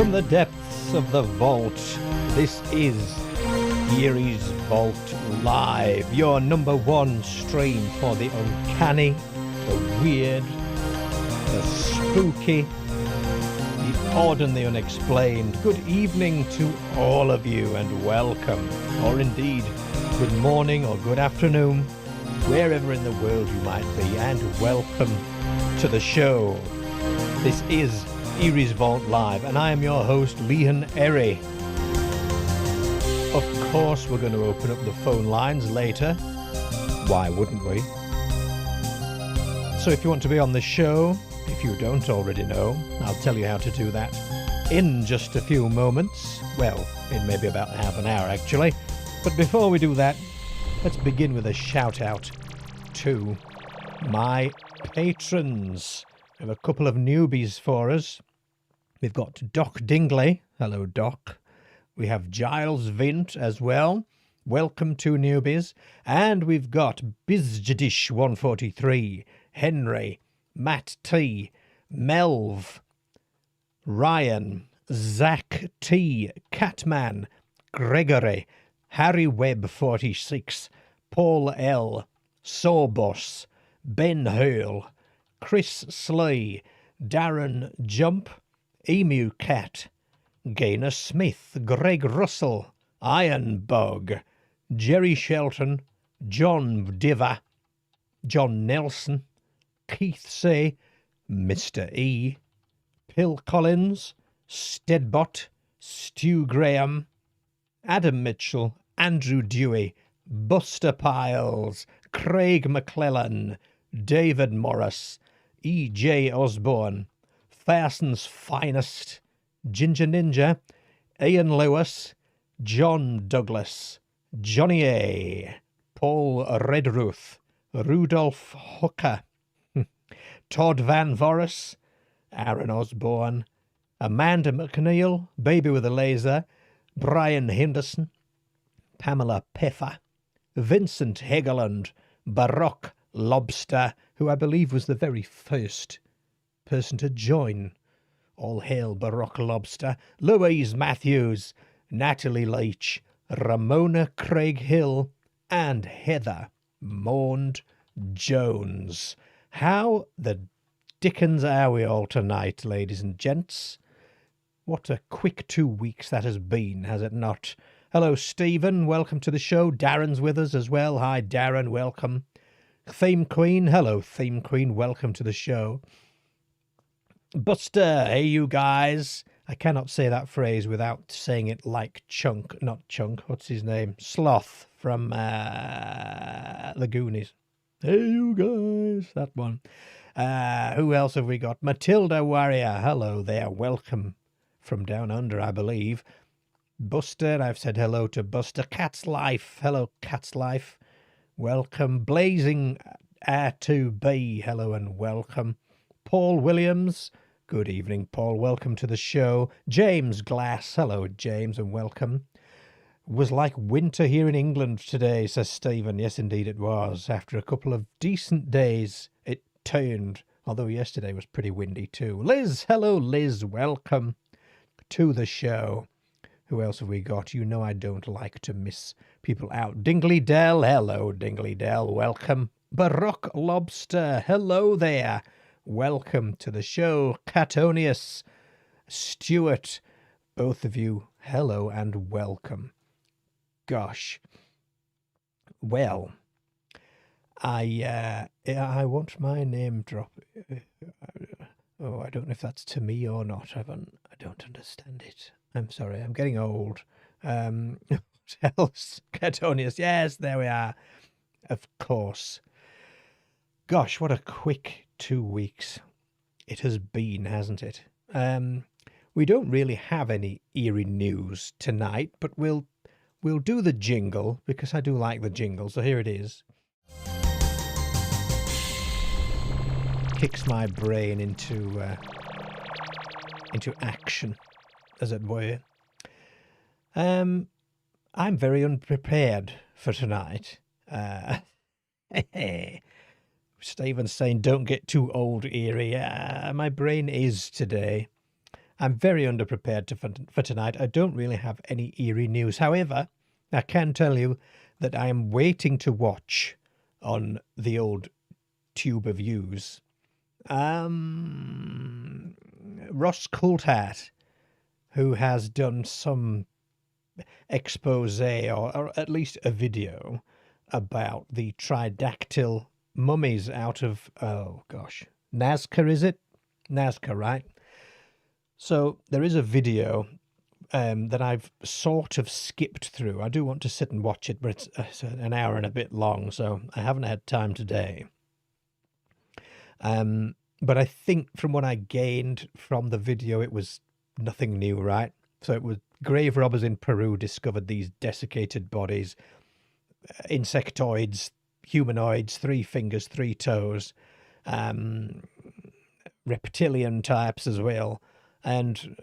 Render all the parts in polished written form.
From the depths of the vault, this is Eerie's Vault Live, your number one stream for the uncanny, the weird, the spooky, the odd and the unexplained. Good evening to all of you and welcome, or indeed good morning or good afternoon, wherever in the world you might be, and welcome to the show. This is Eerie's Vault Live, and I am your host, Eerie. Of course, we're going to open up the phone lines later. Why wouldn't we? So if you want to be on the show, if you don't already know, I'll tell you how to do that in just a few moments. Well, in maybe about half an hour, actually. But before we do that, let's begin with a shout-out to my patrons. We have a couple of newbies for us. We've got Doc Dingley. Hello, Doc. We have Giles Vint as well. Welcome to newbies. And we've got Bizjadish143, Henry, Matt T, Melv, Ryan, Zach T, Catman, Gregory, Harry Webb 46, Paul L, Sawboss, Ben Hurl, Chris Slee, Darren Jump, Emu Cat, Gaynor Smith, Greg Russell, Iron Bug, Jerry Shelton, John Diver, John Nelson, Keith C, Mr. E, Pill Collins, Steadbot, Stu Graham, Adam Mitchell, Andrew Dewey, Buster Piles, Craig McClellan, David Morris, E.J. Osborne, Farson's Finest, Ginger Ninja, Ian Lewis, John Douglas, Johnny A, Paul Redruth, Rudolph Hooker, Todd Van Voris, Aaron Osborne, Amanda McNeil, Baby with a Laser, Brian Henderson, Pamela Peffer, Vincent Hegeland, Baroque Lobster, who I believe was the very first person to join All Hail Baroque Lobster, Louise Matthews, Natalie Leach, Ramona Craig Hill, and Heather Maund Jones. How the dickens are we all tonight, ladies and gents? What a quick 2 weeks that has been, has it not? Hello, Stephen. Welcome to the show. Darren's with us as well. Hi, Darren. Welcome. Theme Queen. Hello, Theme Queen. Welcome to the show. Buster. Hey, you guys. I cannot say that phrase without saying it like Chunk. Not Chunk. What's his name? Sloth from The Goonies. Hey, you guys. That one. Who else have we got? Matilda Warrior. Hello there. Welcome from down under, I believe. Buster. I've said hello to Buster. Cat's Life. Hello, Cat's Life. Welcome. Blazing R2B. Hello and welcome. Paul Williams. Good evening, Paul. Welcome to the show. James Glass. Hello, James, and welcome. Was like winter here in England today, says Stephen. Yes, indeed it was. After a couple of decent days, it turned, although yesterday was pretty windy too. Liz. Hello, Liz. Welcome to the show. Who else have we got? You know I don't like to miss people out. Dingley Dell. Hello, Dingley Dell. Welcome. Baroque Lobster. Hello there. Welcome to the show. Catonius. Stuart. Both of you, hello and welcome. Gosh. Well, I want my name drop. Oh, I don't know if that's to me or not. I don't understand it. I'm sorry, I'm getting old. What else? Catonius, yes, there we are. Of course. Gosh, what a quick 2 weeks it has been, hasn't it? We don't really have any eerie news tonight, but we'll do the jingle, because I do like the jingle, so here it is. Kicks my brain into action, as it were. I'm very unprepared for tonight. Stephen's saying, don't get too old, Eerie. My brain is today. I'm very underprepared for tonight. I don't really have any eerie news. However, I can tell you that I am waiting to watch on the old tube of views. Ross Coulthart, who has done some expose or at least a video about the Tridactyl mummies out of, oh gosh, Nazca, is it? Nazca, right? So there is a video that I've sort of skipped through. I do want to sit and watch it, but it's an hour and a bit long, so I haven't had time today. But I think from what I gained from the video, it was nothing new, right? So it was grave robbers in Peru discovered these desiccated bodies, insectoids, humanoids, 3 fingers, 3 toes, reptilian types as well. And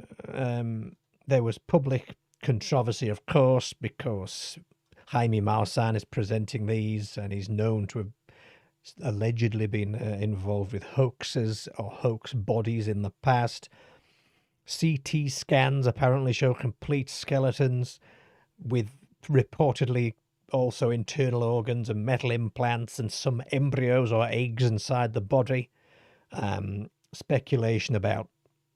there was public controversy, of course, because Jaime Maussan is presenting these, and he's known to have allegedly been involved with hoaxes or hoax bodies in the past. CT scans apparently show complete skeletons with reportedly also internal organs and metal implants and some embryos or eggs inside the body. Speculation about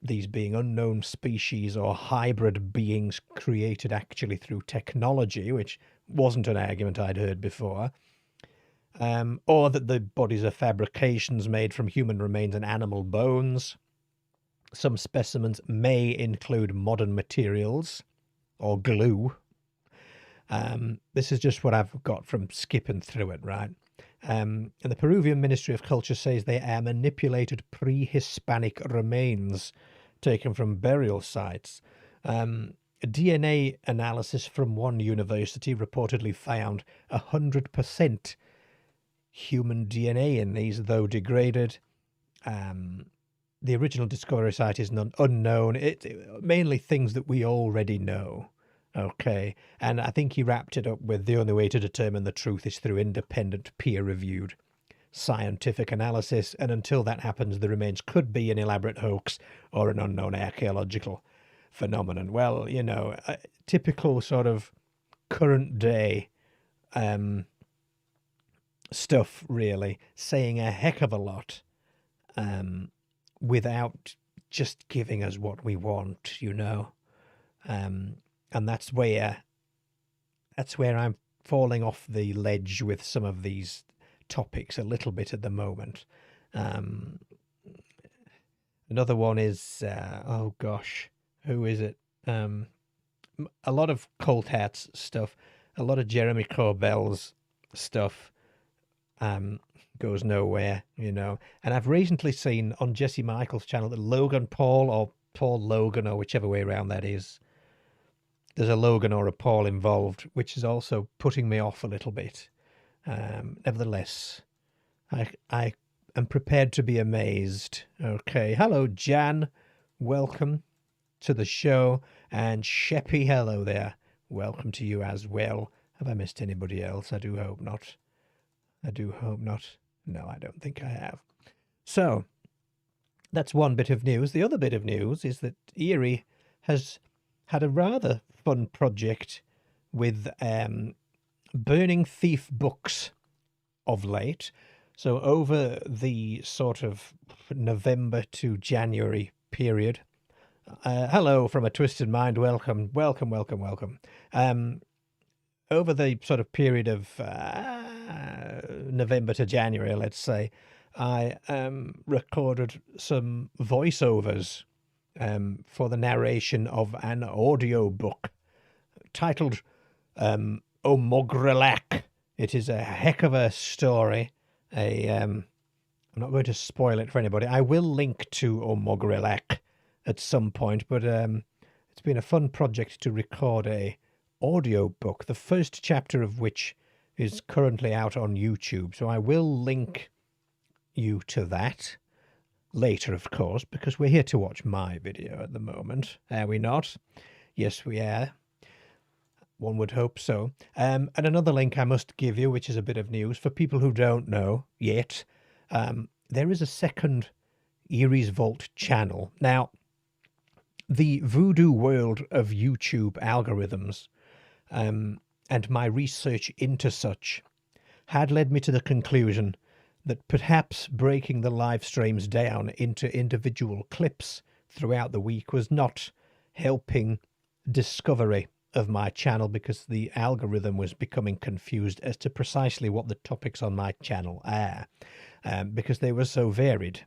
these being unknown species or hybrid beings created actually through technology, which wasn't an argument I'd heard before. Or that the bodies are fabrications made from human remains and animal bones. Some specimens may include modern materials or glue. This is just what I've got from skipping through it, right? And the Peruvian Ministry of Culture says they are manipulated pre-Hispanic remains taken from burial sites. DNA analysis from one university reportedly found 100% human DNA in these, though degraded. The original discovery site is unknown. It mainly things that we already know. Okay, and I think he wrapped it up with the only way to determine the truth is through independent, peer-reviewed scientific analysis, and until that happens, the remains could be an elaborate hoax or an unknown archaeological phenomenon. Well, you know, a typical sort of current day stuff, really, saying a heck of a lot without just giving us what we want, you know. And that's where I'm falling off the ledge with some of these topics a little bit at the moment. Another one is, oh gosh, who is it? A lot of Coulthart's stuff, a lot of Jeremy Corbell's stuff goes nowhere, you know. And I've recently seen on Jesse Michael's channel that Logan Paul, or Paul Logan, or whichever way around that is, there's a Logan or a Paul involved, which is also putting me off a little bit. Nevertheless, I am prepared to be amazed. Okay, hello, Jan. Welcome to the show. And Sheppy, hello there. Welcome to you as well. Have I missed anybody else? I do hope not. I do hope not. No, I don't think I have. So, that's one bit of news. The other bit of news is that Eerie has had a rather fun project with Burning Thief books of late. So over the sort of November to January period. Hello from a Twisted Mind. Welcome, welcome, welcome, welcome. Over the sort of period of November to January, let's say, I recorded some voiceovers for the narration of an audio book titled Omogrelak. It is a heck of a story. I'm not going to spoil it for anybody. I will link to Omogrelak at some point, but it's been a fun project to record a audio book, the first chapter of which is currently out on YouTube. So I will link you to that later, of course, because we're here to watch my video at the moment. Are we not? Yes, we are. One would hope so. And another link I must give you, which is a bit of news for people who don't know yet. There is a second Eerie's Vault channel. Now, The voodoo world of YouTube algorithms and my research into such had led me to the conclusion that perhaps breaking the live streams down into individual clips throughout the week was not helping discovery of my channel, because the algorithm was becoming confused as to precisely what the topics on my channel are, because they were so varied.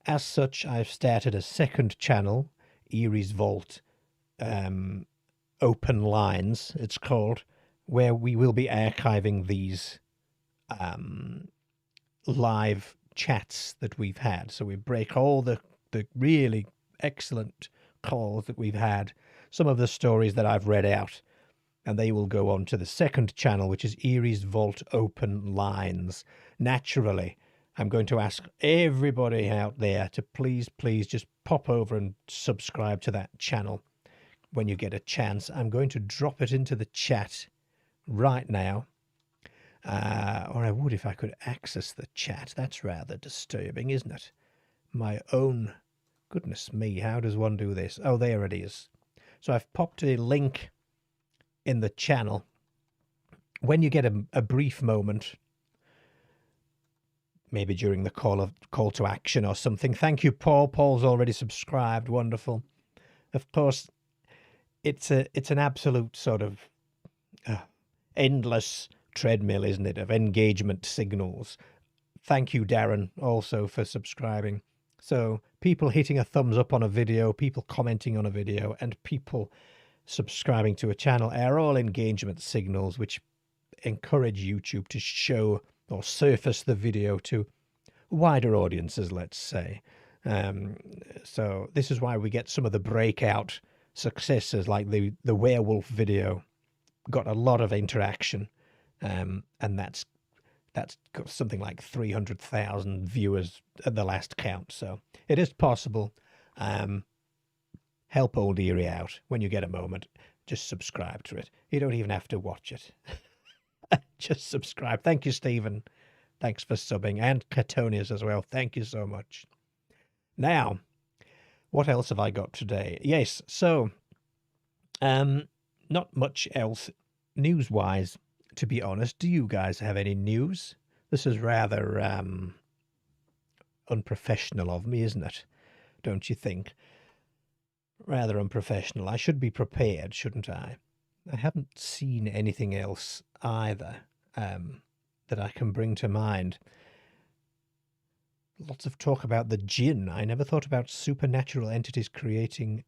As such, I've started a second channel, Eerie's Vault Open Lines, it's called, where we will be archiving these live chats that we've had. So we break all the really excellent calls that we've had, some of the stories that I've read out, and they will go on to the second channel, which is Eerie's Vault Open Lines. Naturally, I'm going to ask everybody out there to please just pop over and subscribe to that channel when you get a chance. I'm going to drop it into the chat right now. Or I would if I could access the chat. That's rather disturbing, isn't it? My own... Goodness me, how does one do this? Oh, there it is. So I've popped a link in the channel. When you get a brief moment, maybe during the call to action or something. Thank you, Paul. Paul's already subscribed. Wonderful. Of course, it's an absolute sort of endless treadmill, isn't it, of engagement signals. Thank you, Darren, also for subscribing. So people hitting a thumbs up on a video, people commenting on a video, and people subscribing to a channel are all engagement signals which encourage YouTube to show or surface the video to wider audiences, let's say. So this is why we get some of the breakout successes, like the werewolf video got a lot of interaction, and that's got something like 300,000 viewers at the last count. So it is possible. Help old Eerie out when you get a moment. Just subscribe to it. You don't even have to watch it. Just subscribe. Thank you, Stephen. Thanks for subbing. And Catonius as well. Thank you so much. Now, what else have I got today? Yes, so not much else news-wise, to be honest. Do you guys have any news? This is rather unprofessional of me, isn't it? Don't you think? Rather unprofessional. I should be prepared, shouldn't I? I haven't seen anything else either that I can bring to mind. Lots of talk about the jinn. I never thought about supernatural entities creating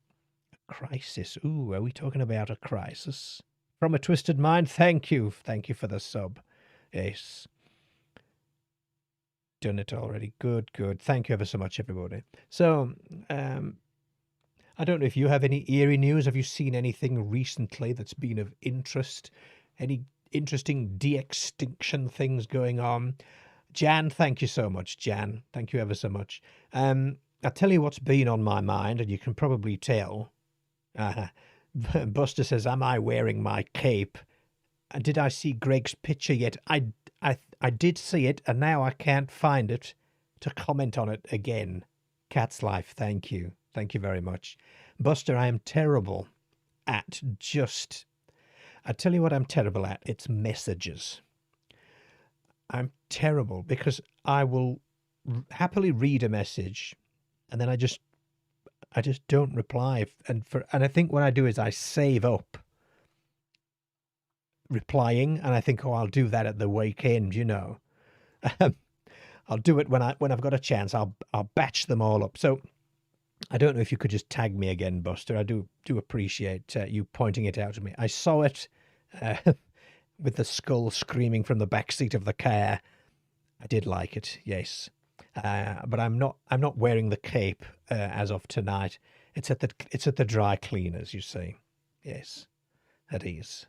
a crisis. Ooh, are we talking about a crisis? From a Twisted Mind, thank you. Thank you for the sub. Yes. Done it already. Good, good. Thank you ever so much, everybody. So, I don't know if you have any eerie news. Have you seen anything recently that's been of interest? Any interesting de-extinction things going on? Jan, thank you so much, Jan. Thank you ever so much. I'll tell you what's been on my mind, and you can probably tell. Buster says, am I wearing my cape? Did I see Greg's picture yet? I did see it, and now I can't find it to comment on it again. Cat's Life, thank you. Thank you very much. Buster, I am terrible at just... I tell you what I'm terrible at. It's messages. I'm terrible because I will happily read a message and then I just don't reply. And I think what I do is I save up replying, and I think, oh, I'll do that at the weekend, you know. I'll do it when I've got a chance. I'll batch them all up. So I don't know if you could just tag me again, Buster. I do appreciate you pointing it out to me. I saw it with the skull screaming from the back seat of the car. I did like it, yes. But I'm not wearing the cape as of tonight. It's at the dry cleaners, you see. Yes, it is.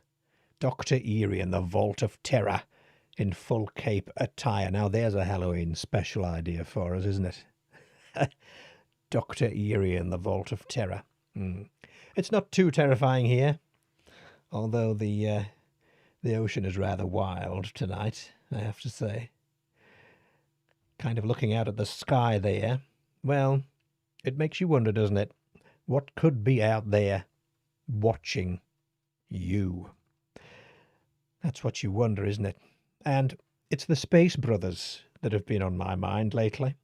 Dr. Eerie in the Vault of Terror in full cape attire. Now there's a Halloween special idea for us, isn't it? Dr. Eerie in the Vault of Terror. It's not too terrifying here, although the ocean is rather wild tonight, I have to say. Kind of looking out at the sky there. Well, it makes you wonder, doesn't it? What could be out there watching you? That's what you wonder, isn't it? And it's the Space Brothers that have been on my mind lately.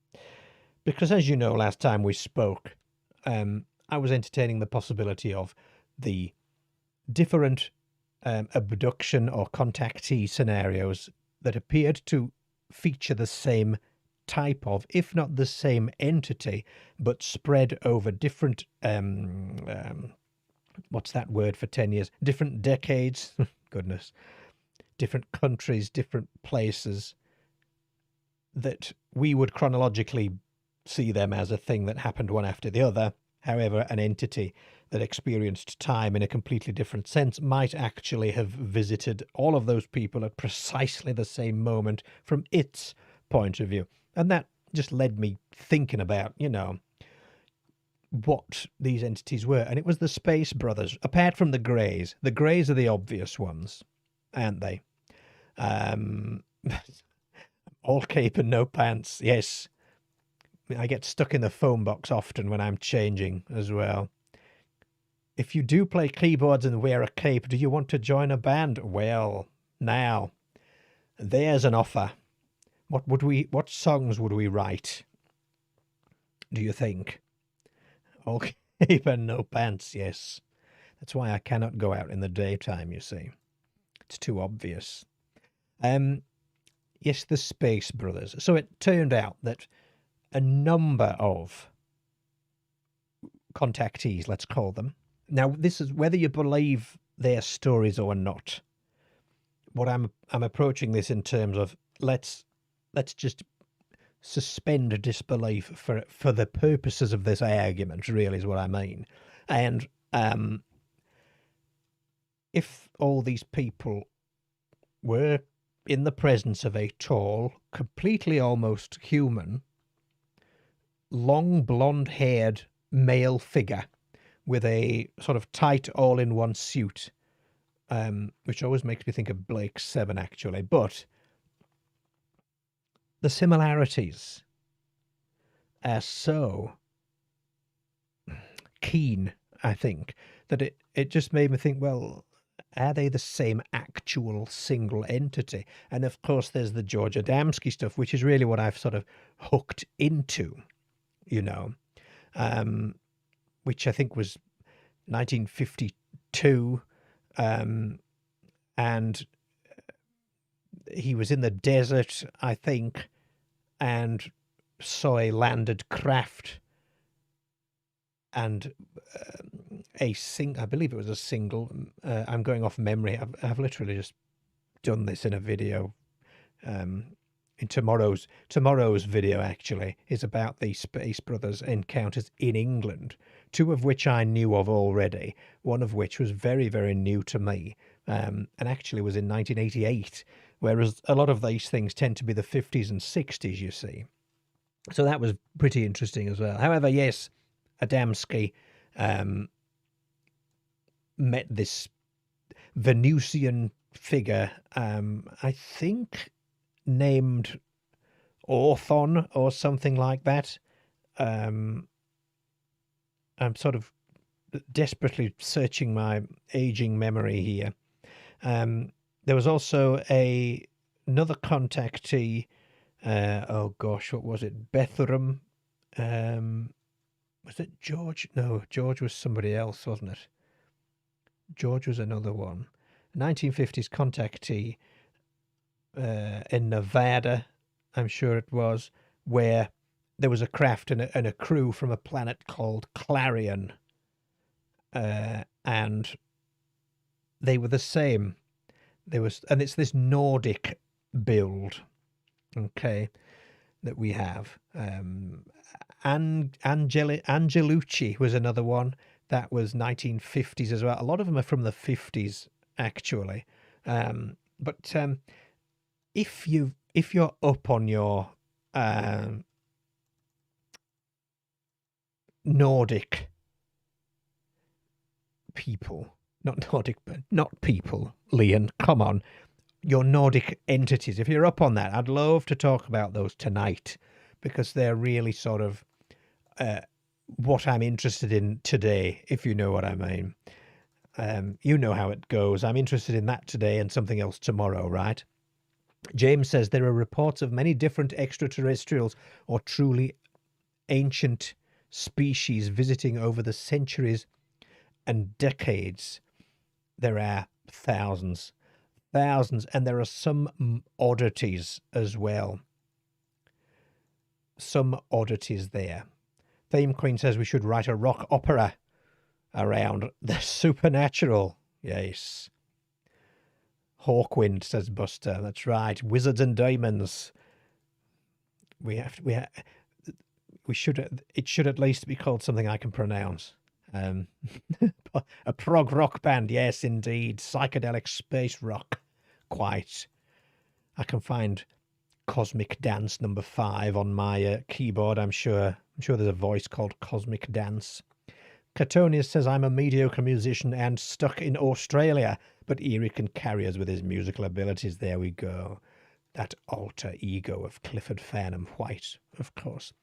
Because as you know, last time we spoke, I was entertaining the possibility of the different abduction or contactee scenarios that appeared to feature the same type of, if not the same entity, but spread over different, what's that word for 10 years? Different decades, goodness, different countries, different places, that we would chronologically see them as a thing that happened one after the other. However, an entity that experienced time in a completely different sense might actually have visited all of those people at precisely the same moment from its point of view. And that just led me thinking about, what these entities were. And it was the Space Brothers, apart from the Greys. The Greys are the obvious ones, aren't they? All cape and no pants, yes. I get stuck in the phone box often when I'm changing as well. If you do play keyboards and wear a cape, do you want to join a band? Well, now, there's an offer. What songs would we write, do you think? All cape and no pants, yes. That's why I cannot go out in the daytime, you see. It's too obvious. Yes, the Space Brothers. So it turned out that a number of contactees, let's call them. Now, this is whether you believe their stories or not. What I'm approaching this in terms of let's just suspend disbelief for the purposes of this argument, really, is what I mean. And if all these people were in the presence of a tall, completely almost human, long blonde-haired male figure with a sort of tight all-in-one suit, which always makes me think of Blake 7, actually. But the similarities are so keen, I think, that it just made me think, well, are they the same actual single entity? And of course, there's the George Adamski stuff, which is really what I've sort of hooked into, which I think was 1952. And he was in the desert, I think, and saw a landed craft and I believe it was a single. I'm going off memory. I've literally just done this in a video. In tomorrow's video, actually, is about the Space Brothers encounters in England, two of which I knew of already, one of which was very, very new to me, and actually was in 1988, whereas a lot of these things tend to be the 50s and 60s, you see. So that was pretty interesting as well. However, yes, Adamski met this Venusian figure, I think named Orthon or something like that. I'm sort of desperately searching my aging memory here. There was also another contactee. Oh gosh, what was it? Bethurum. Was it George? No, George was somebody else, wasn't it? George was another one. 1950s contactee in Nevada, I'm sure it was, where there was a craft and a crew from a planet called Clarion. And they were the same. And it's this Nordic build, okay, that we have. Angelucci was another one. That was 1950s as well. A lot of them are from the 50s, actually. But if you're up on your Nordic people, not Nordic, but not people, Leon, come on, your Nordic entities, if you're up on that, I'd love to talk about those tonight, because they're really sort of what I'm interested in today, if you know what I mean. You know how it goes. I'm interested in that today and something else tomorrow, right? James says there are reports of many different extraterrestrials or truly ancient species visiting over the centuries and decades. There are thousands, and there are some oddities as well. Some oddities there. Theme Queen says we should write a rock opera around the supernatural. Yes. Hawkwind, says Buster. That's right. Wizards and Demons. It should at least be called something I can pronounce. A prog rock band. Yes, indeed. Psychedelic space rock. Quite. I can find Cosmic Dance number 5 on my keyboard, I'm sure. I'm sure there's a voice called Cosmic Dance. Catonius says, I'm a mediocre musician and stuck in Australia, but Eerie can carry us with his musical abilities. There we go. That alter ego of Clifford Farnham White, of course.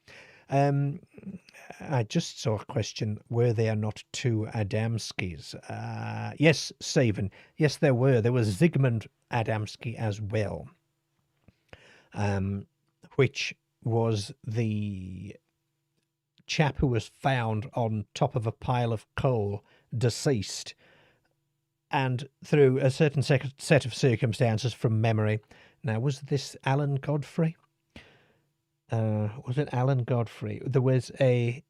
I just saw a question, were there not 2 Adamskis? Yes, Savan. Yes, there were. There was Zygmunt Adamski as well, which was the chap who was found on top of a pile of coal, deceased, and through a certain set of circumstances from memory. Now, was this Alan Godfrey? Was it Alan Godfrey? There was a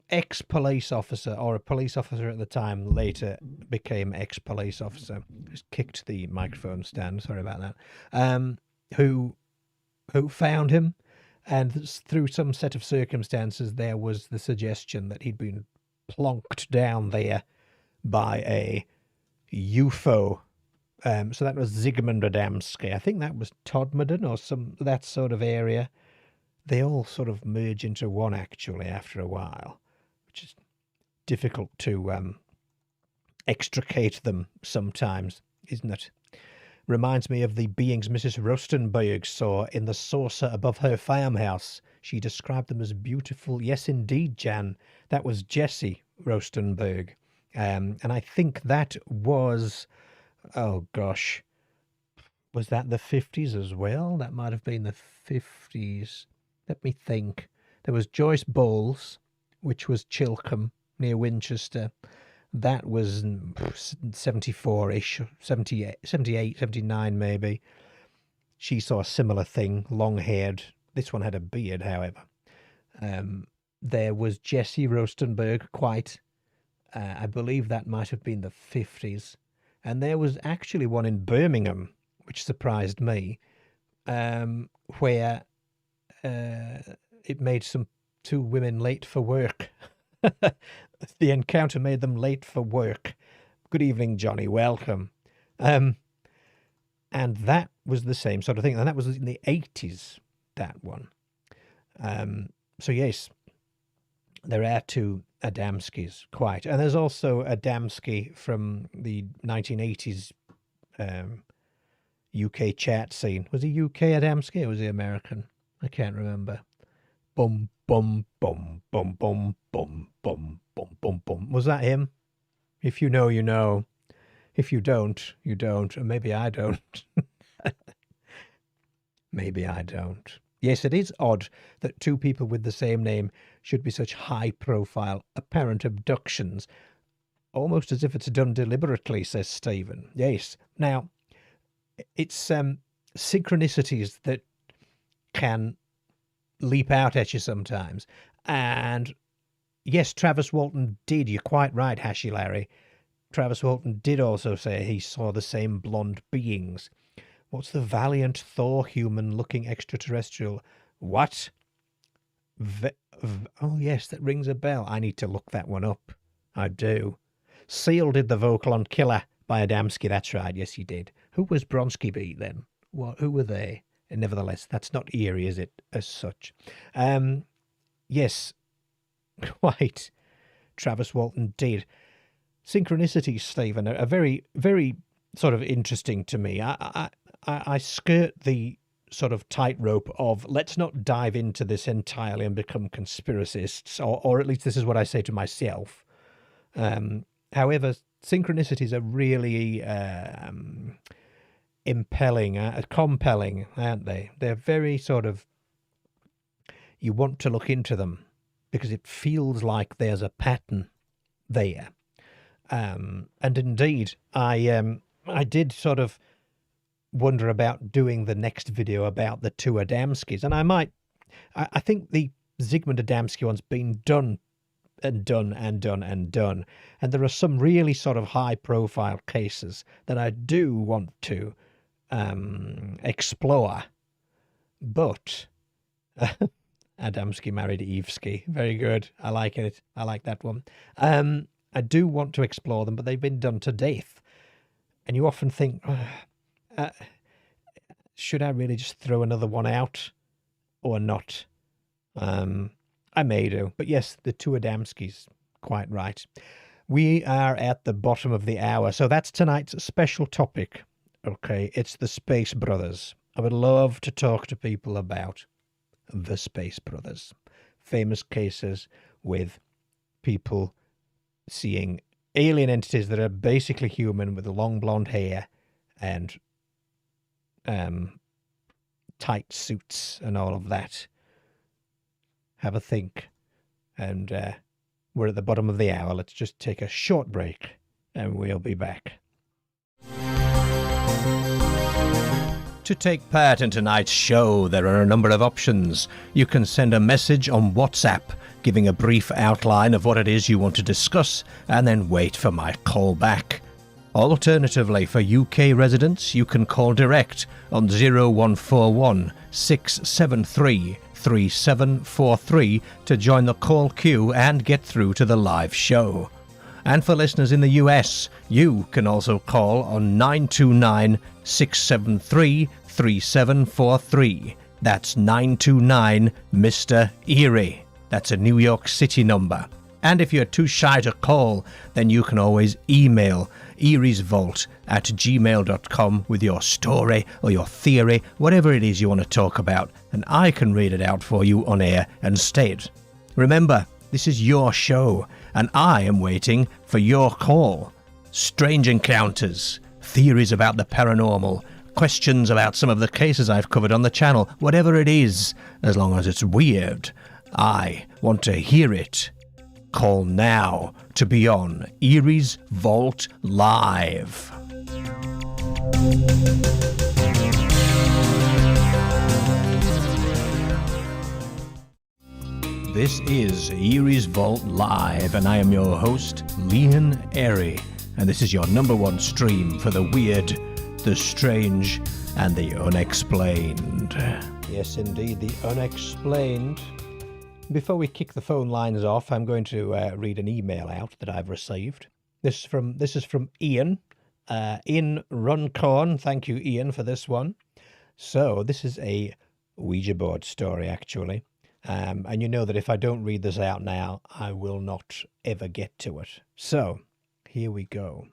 ex-police officer, or a police officer at the time, later became ex-police officer. Just kicked the microphone stand, sorry about that. Who found him, and through some set of circumstances there was the suggestion that he'd been plonked down there by a UFO. So that was Zygmunt Adamski. I think that was Todmorden or that sort of area. They all sort of merge into one, actually, after a while, which is difficult to extricate them sometimes, isn't it? Reminds me of the beings Mrs. Rostenberg saw in the saucer above her farmhouse. She described them as beautiful. Yes, indeed, Jan. That was Jessie Rostenberg. And I think that was, oh gosh, was that the 50s as well? That might have been the 50s. Let me think. There was Joyce Bowles, which was Chilcombe, near Winchester. That was 74-ish, 78, 79 maybe. She saw a similar thing, long-haired. This one had a beard, however. There was Jessie Rostenberg, quite. I believe that might have been the 50s. And there was actually one in Birmingham, which surprised me, where it made 2 women late for work. The encounter made them late for work. Good evening, Johnny. Welcome. And that was the same sort of thing. And that was in the 80s, that one. So, yes, there are 2 Adamskis, quite. And there's also Adamski from the 1980s UK chat scene. Was he UK Adamski or was he American? I can't remember. Bum, bum, bum, bum, bum, bum, bum, bum, bum, bum. Was that him? If you know, you know. If you don't, you don't. And maybe I don't. Maybe I don't. Yes, it is odd that 2 people with the same name should be such high-profile apparent abductions, almost as if it's done deliberately, says Stephen. Yes. Now, it's synchronicities that can leap out at you sometimes. And yes, Travis Walton did. You're quite right, Hashy Larry. Travis Walton did also say he saw the same blonde beings. What's the valiant Thor human-looking extraterrestrial? What? Oh, yes, that rings a bell. I need to look that one up. I do. Seal did the vocal on Killer by Adamski. That's right. Yes, he did. Who was Bronski beat then? Who were they? And nevertheless, that's not Eerie, is it, as such? Yes, quite. Travis Walton did. Synchronicities, Stephen, are very, very sort of interesting to me. I skirt the sort of tightrope of let's not dive into this entirely and become conspiracists, or at least this is what I say to myself. However, synchronicities are really compelling, aren't they? They're very sort of, you want to look into them because it feels like there's a pattern there. And indeed, I did sort of wonder about doing the next video about the two Adamskis, and I think the Zygmunt Adamski one's been done, and there are some really sort of high profile cases that I do want to explore, but Adamski married Evesky, very good, I like it, I like that one. I do want to explore them, but they've been done to death, and you often think, should I really just throw another one out or not? I may do, but yes, the two Adamskis, quite right. We are at the bottom of the hour, so that's tonight's special topic. Okay, it's the Space Brothers. I would love to talk to people about the Space Brothers. Famous cases with people seeing alien entities that are basically human with long blonde hair and tight suits and all of that. Have a think. And we're at the bottom of the hour. Let's just take a short break and we'll be back. To take part in tonight's show, there are a number of options. You can send a message on WhatsApp, giving a brief outline of what it is you want to discuss, and then wait for my call back. Alternatively, for UK residents, you can call direct on 0141 673 3743 to join the call queue and get through to the live show. And for listeners in the US, you can also call on 929 673 3743. That's 929 Mr. Eerie. That's a New York City number. And if you're too shy to call, then you can always email eeriesvault@gmail.com with your story or your theory, whatever it is you want to talk about, and I can read it out for you on air and state. Remember, this is your show, and I am waiting for your call. Strange encounters, theories about the paranormal, questions about some of the cases I've covered on the channel, whatever it is, as long as it's weird, I want to hear it. Call now to be on Eerie's Vault Live. This is Eerie's Vault Live, and I am your host, Leon Eerie, and this is your #1 stream for the weird, the strange, and the unexplained. Yes, indeed, the unexplained. Before we kick the phone lines off, I'm going to read an email out that I've received. This is from Ian in Runcorn. Thank you, Ian, for this one. So this is a Ouija board story, actually. And you know that if I don't read this out now, I will not ever get to it. So here we go.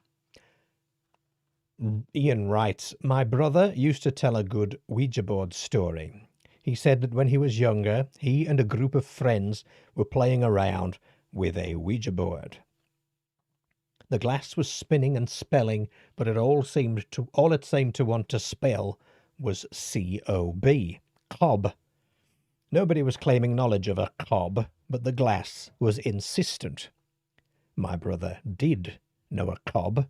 Ian writes, my brother used to tell a good Ouija board story. He said that when he was younger, he and a group of friends were playing around with a Ouija board. The glass was spinning and spelling, but all it seemed to want to spell was C-O-B, cob. Nobody was claiming knowledge of a cob, but the glass was insistent. My brother did know a cob,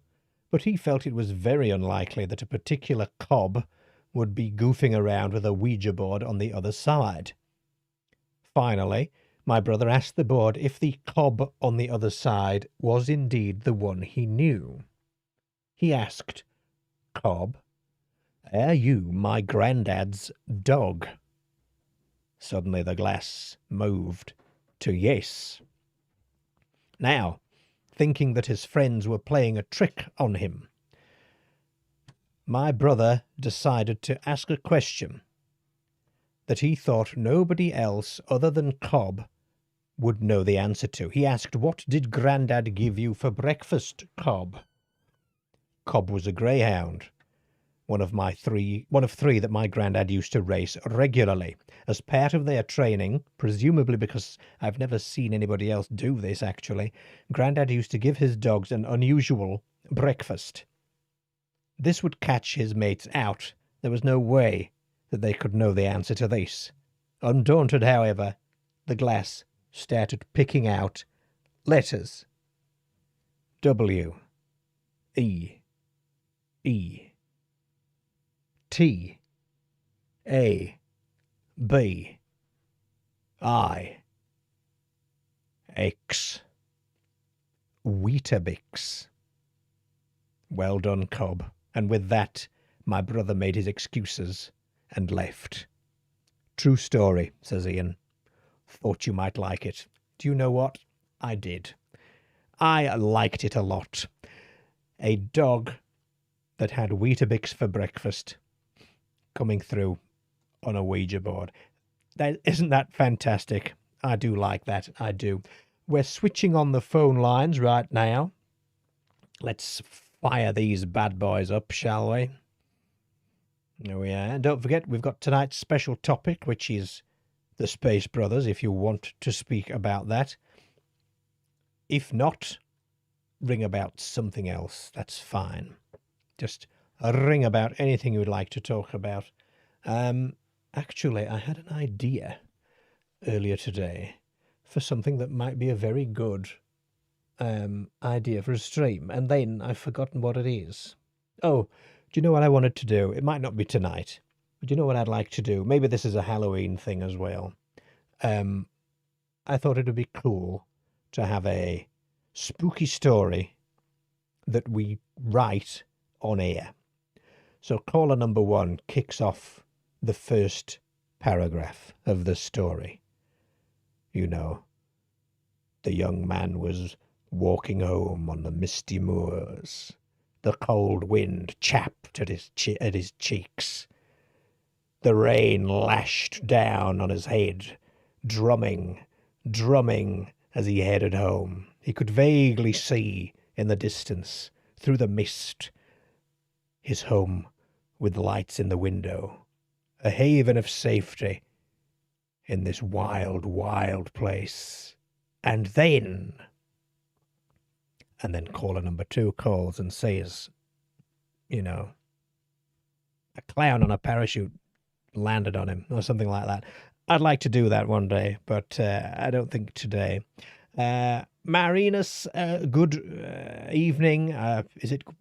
but he felt it was very unlikely that a particular cob would be goofing around with a Ouija board on the other side. Finally, my brother asked the board if the cob on the other side was indeed the one he knew. He asked, "Cob, are you my granddad's dog?" Suddenly the glass moved to yes. Now, thinking that his friends were playing a trick on him, my brother decided to ask a question that he thought nobody else other than Cobb would know the answer to. He asked, "What did Grandad give you for breakfast, Cobb?" Cobb was a greyhound. one of three that my granddad used to race regularly. As part of their training, presumably because I've never seen anybody else do this actually, Granddad used to give his dogs an unusual breakfast. This would catch his mates out. There was no way that they could know the answer to this. Undaunted, however, the glass started picking out letters. W, E, E, T, A, B, I, X. Weetabix. Well done, Cobb. And with that, my brother made his excuses and left. True story, says Ian. Thought you might like it. Do you know what? I did. I liked it a lot. A dog that had Weetabix for breakfast coming through on a Ouija board. Isn't that fantastic? I do like that. I do. We're switching on the phone lines right now. Let's fire these bad boys up, shall we? There we are. And don't forget, we've got tonight's special topic, which is the Space Brothers, if you want to speak about that. If not, ring about something else. That's fine. Just ring about anything you would like to talk about. Actually, I had an idea earlier today for something that might be a very good idea for a stream, and then I've forgotten what it is. Oh, do you know what I wanted to do? It might not be tonight, but do you know what I'd like to do? Maybe this is a Halloween thing as well. I thought it would be cool to have a spooky story that we write on air. So caller number 1 kicks off the first paragraph of the story. You know, the young man was walking home on the misty moors. The cold wind chapped at his cheeks. The rain lashed down on his head, drumming as he headed home. He could vaguely see in the distance, through the mist, his home with lights in the window, a haven of safety in this wild, wild place. And then caller number 2 calls and says, you know, a clown on a parachute landed on him or something like that. I'd like to do that one day, but I don't think today. Marinus, good evening.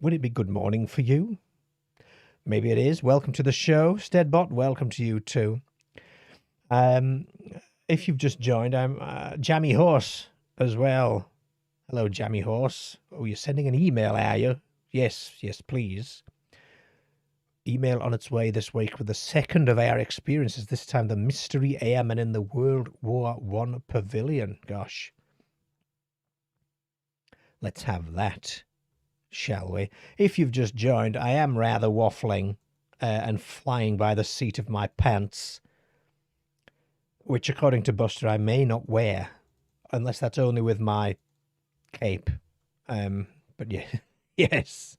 Would it be good morning for you? Maybe it is. Welcome to the show. Steadbot, welcome to you too. If you've just joined, I'm Jammy Horse as well. Hello, Jammy Horse. Oh, you're sending an email, are you? Yes, please. Email on its way this week with the second of our experiences, this time the mystery airmen in the World War I pavilion. Gosh. Let's have that, shall we? If you've just joined, I am rather waffling and flying by the seat of my pants, which, according to Buster, I may not wear, unless that's only with my cape. But yeah, yes.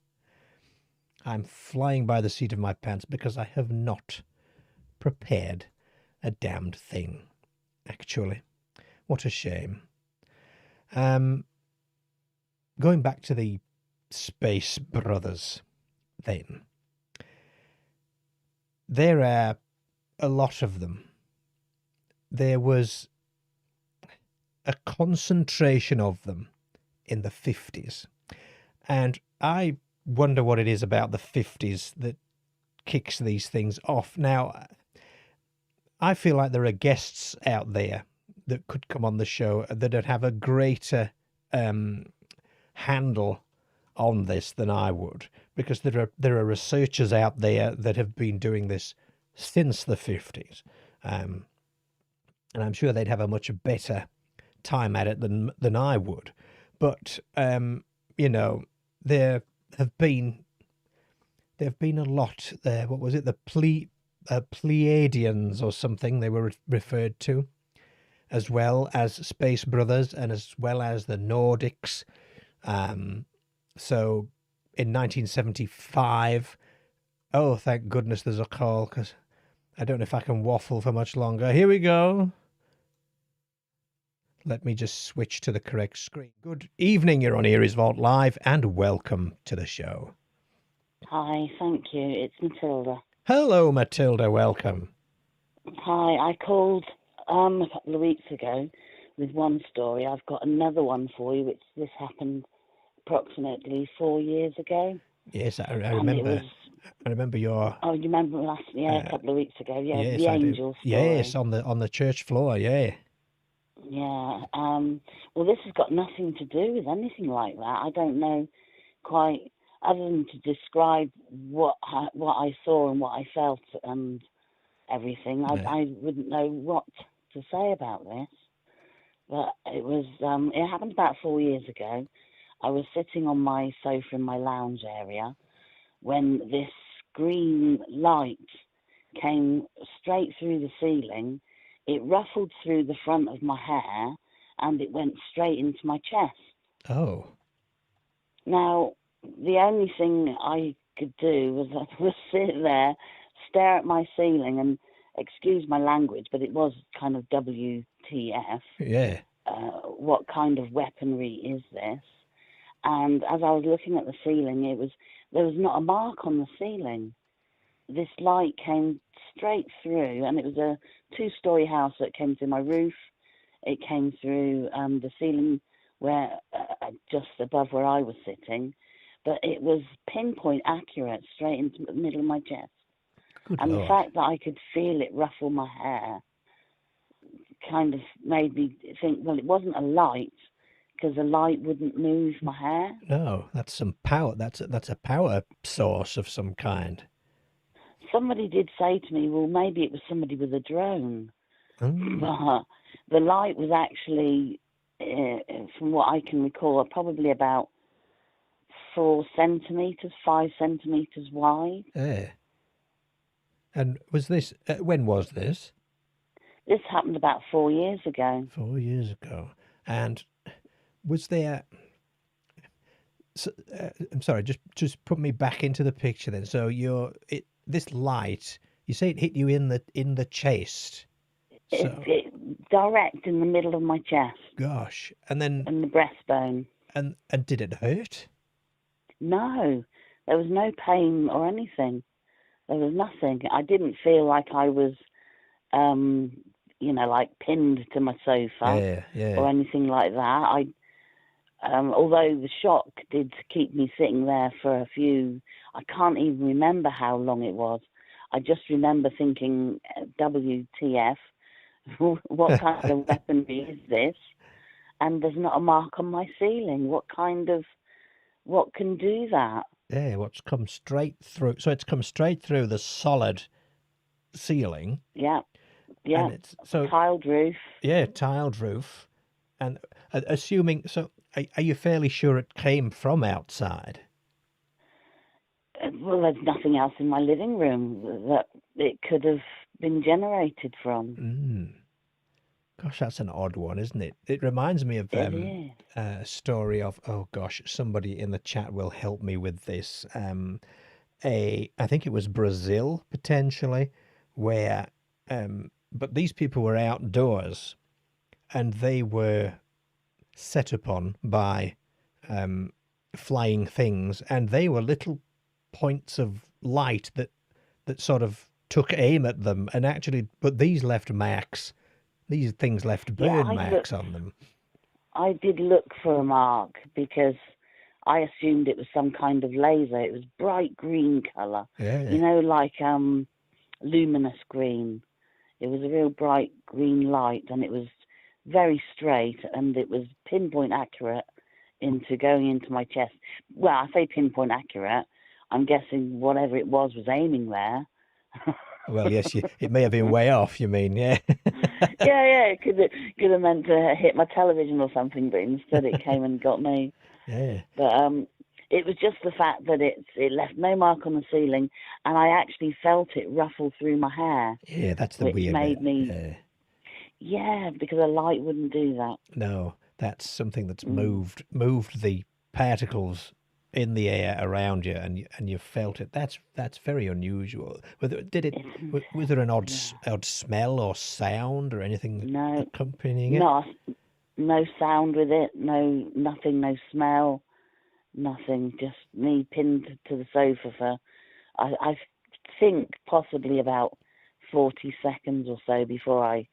I'm flying by the seat of my pants because I have not prepared a damned thing, actually. What a shame. Going back to the Space Brothers, then. There are a lot of them. There was a concentration of them in the 50s. And I wonder what it is about the 50s that kicks these things off. Now, I feel like there are guests out there that could come on the show that would have a greater handle on this than I would, because there are researchers out there that have been doing this since the 50s. And I'm sure they'd have a much better time at it than I would. But, you know, there have been a lot there. What was it? The Pleiadians or something they were referred to, as well as Space Brothers and as well as the Nordics. So in 1975, Oh, thank goodness there's a call, because I don't know if I can waffle for much longer. Here we go. Let me just switch to the correct screen. Good evening, you're on Eerie's Vault Live, and welcome to the show. Hi, thank you. It's Matilda. Hello, Matilda, welcome. Hi, I called a couple of weeks ago with one story. I've got another one for you, which this happened approximately 4 years ago. Yes, I And it remember. was, I remember your. oh, you remember a couple of weeks ago? Yeah, Yes, the I do. angel story. Yes, on the church floor. Yeah. Yeah. Well, this has got nothing to do with anything like that. I don't know quite, other than to describe what I saw and what I felt and everything. I wouldn't know what to say about this. But it happened about 4 years ago. I was sitting on my sofa in my lounge area when this green light came straight through the ceiling. It ruffled through the front of my hair and it went straight into my chest. Oh. Now, the only thing I could do was sit there, stare at my ceiling and, excuse my language, but it was kind of WTF. Yeah. What kind of weaponry is this? And as I was looking at the ceiling, there was not a mark on the ceiling. This light came straight through, and it was a 2-story house that came through my roof. It came through the ceiling where just above where I was sitting, but it was pinpoint accurate, straight into the middle of my chest. Good and Lord. The fact that I could feel it ruffle my hair kind of made me think, well, it wasn't a light, because a light wouldn't move my hair. No, that's some power. That's a power source of some kind. Somebody did say to me, well, maybe it was somebody with a drone. Mm. But the light was actually, from what I can recall, probably about 4 centimetres, 5 centimetres wide. Yeah. And was this, when was this? This happened about 4 years ago. 4 years ago. And was there, I'm sorry, just put me back into the picture then. So this light, you say it hit you in the chest. So, It direct in the middle of my chest. Gosh. And then, and the breastbone. And did it hurt? No, there was no pain or anything. There was nothing. I didn't feel like I was, like pinned to my sofa or anything like that. Although the shock did keep me sitting there for I can't even remember how long it was. I just remember thinking, WTF, what kind of weaponry is this? And there's not a mark on my ceiling. What can do that? Yeah, what's come straight through. So it's come straight through the solid ceiling. Yeah. And it's tiled roof. Yeah, tiled roof. And assuming, so are you fairly sure it came from outside? Well, there's nothing else in my living room that it could have been generated from. Gosh, that's an odd one, isn't it? It reminds me of a story of, oh gosh, somebody in the chat will help me with this. I think it was Brazil, potentially, where, but these people were outdoors and they were set upon by flying things, and they were little points of light that sort of took aim at them, and actually, but these left marks. These things left burn marks on them. I did look for a mark because I assumed it was some kind of laser. It was bright green colour, like luminous green. It was a real bright green light, and it was very straight, and it was pinpoint accurate going into my chest. Well, I say pinpoint accurate. I'm guessing whatever it was aiming there. Well, yes, it may have been way off, you mean, yeah. yeah, it could have meant to hit my television or something, but instead it came and got me. Yeah. But it was just the fact that it left no mark on the ceiling, and I actually felt it ruffle through my hair. Yeah, that's the weird made me. Yeah, because a light wouldn't do that. No, that's something that's moved the particles in the air around you, and you felt it. That's very unusual. Was there an Yeah. odd smell or sound or anything No, accompanying it? no, no sound with it. No, nothing. No smell. Nothing. Just me pinned to the sofa for I think possibly about 40 seconds or so before I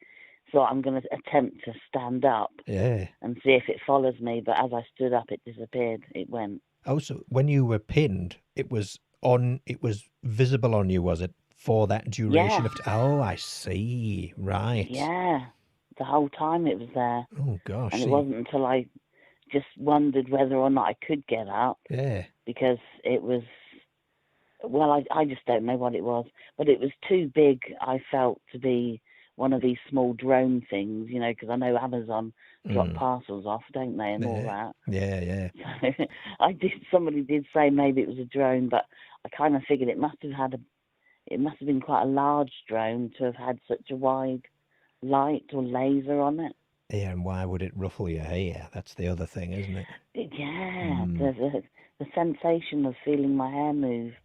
thought I'm going to attempt to stand up Yeah. and see if it follows me. But as I stood up, it disappeared. It went. Oh, so when you were pinned, it was on. It was visible on you, was it, for that duration Yeah, of? Oh, I see. Right. yeah. The whole time it was there. Oh gosh. And it See. wasn't until I just wondered whether or not I could get up Yeah. because it was, well, I just don't know what it was, but it was too big, I felt, to be one of these small drone things, because I know Amazon drop Mm. parcels off, don't they, and all Yeah. that. Yeah. Yeah. So somebody did say maybe it was a drone, but I kind of figured it must have been quite a large drone to have had such a wide light or laser on it. Yeah. And why would it ruffle your hair? That's the other thing, isn't it? Yeah, Mm. the sensation of feeling my hair move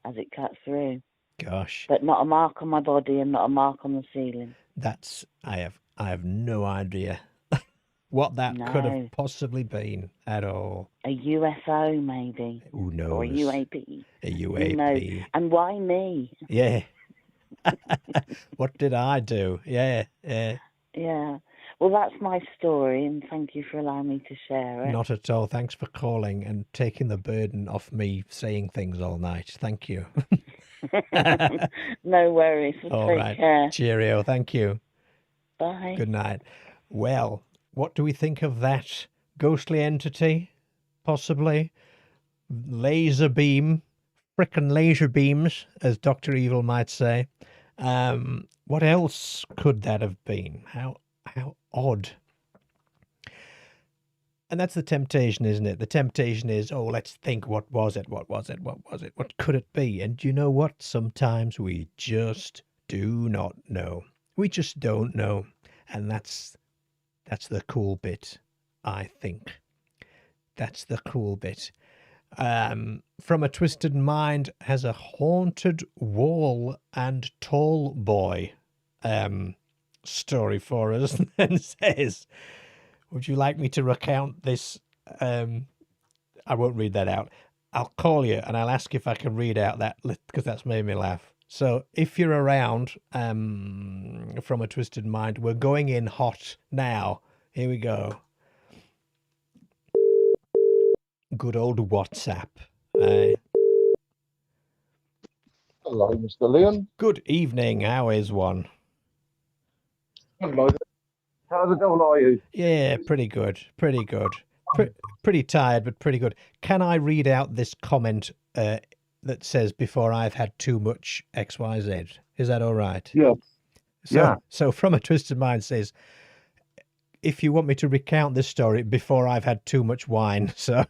as it cut through, Gosh. but not a mark on my body and not a mark on the ceiling. I have no idea what that could have No, possibly been at all. a UFO maybe, Who or a knows? UAP. A Who knows? UAP. And why me? Yeah. What did I do? Yeah. Yeah. Yeah. Well, that's my story, and thank you for allowing me to share it. Not at all. Thanks for calling and taking the burden off me saying things all night. Thank you. No worries. Well, All take right. care. Cheerio. Thank you. Bye. Good night. Well, what do we think of that ghostly entity? Possibly laser beam, frickin' laser beams, as Dr. Evil might say. What else could that have been? How odd. And that's the temptation, isn't it? The temptation is, oh, let's think, what was it? What was it? What was it? What could it be? And you know what? Sometimes we just do not know. We just don't know. And that's the cool bit, I think. That's the cool bit. From a Twisted Mind has a haunted wall and tall boy story for us and says, would you like me to recount this? I won't read that out. I'll call you and I'll ask if I can read out that, because that's made me laugh. So if you're around, from a Twisted Mind, we're going in hot now. Here we go. Good old WhatsApp. Hello, Mr. Leon. Good evening. How is one? Hello. How the devil are you? Yeah, pretty good. Pretty good. Pretty tired, but pretty good. Can I read out this comment that says, before I've had too much XYZ? Is that all right? Yeah. So From a Twisted Mind says, if you want me to recount this story before I've had too much wine. So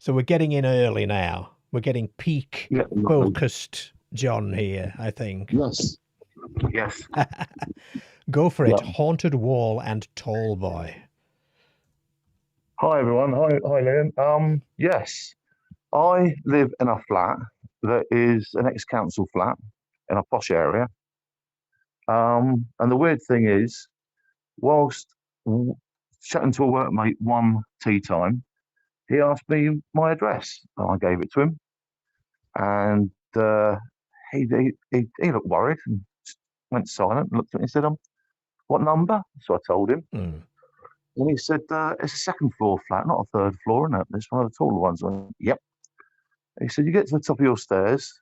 we're getting in early now. We're getting peak focused John here, I think. Yes. Yes. Go for it. Yeah. Haunted wall and tall boy. Hi, everyone. Hi, Leon. Yes. I live in a flat that is an ex-council flat in a posh area. And the weird thing is, whilst chatting to a workmate one tea time, he asked me my address, and I gave it to him. And he looked worried and went silent and looked at me and said, what number? So I told him. Mm. And he said, it's a second floor flat, not a third floor, isn't it? It's one of the taller ones. I went, yep. He said, you get to the top of your stairs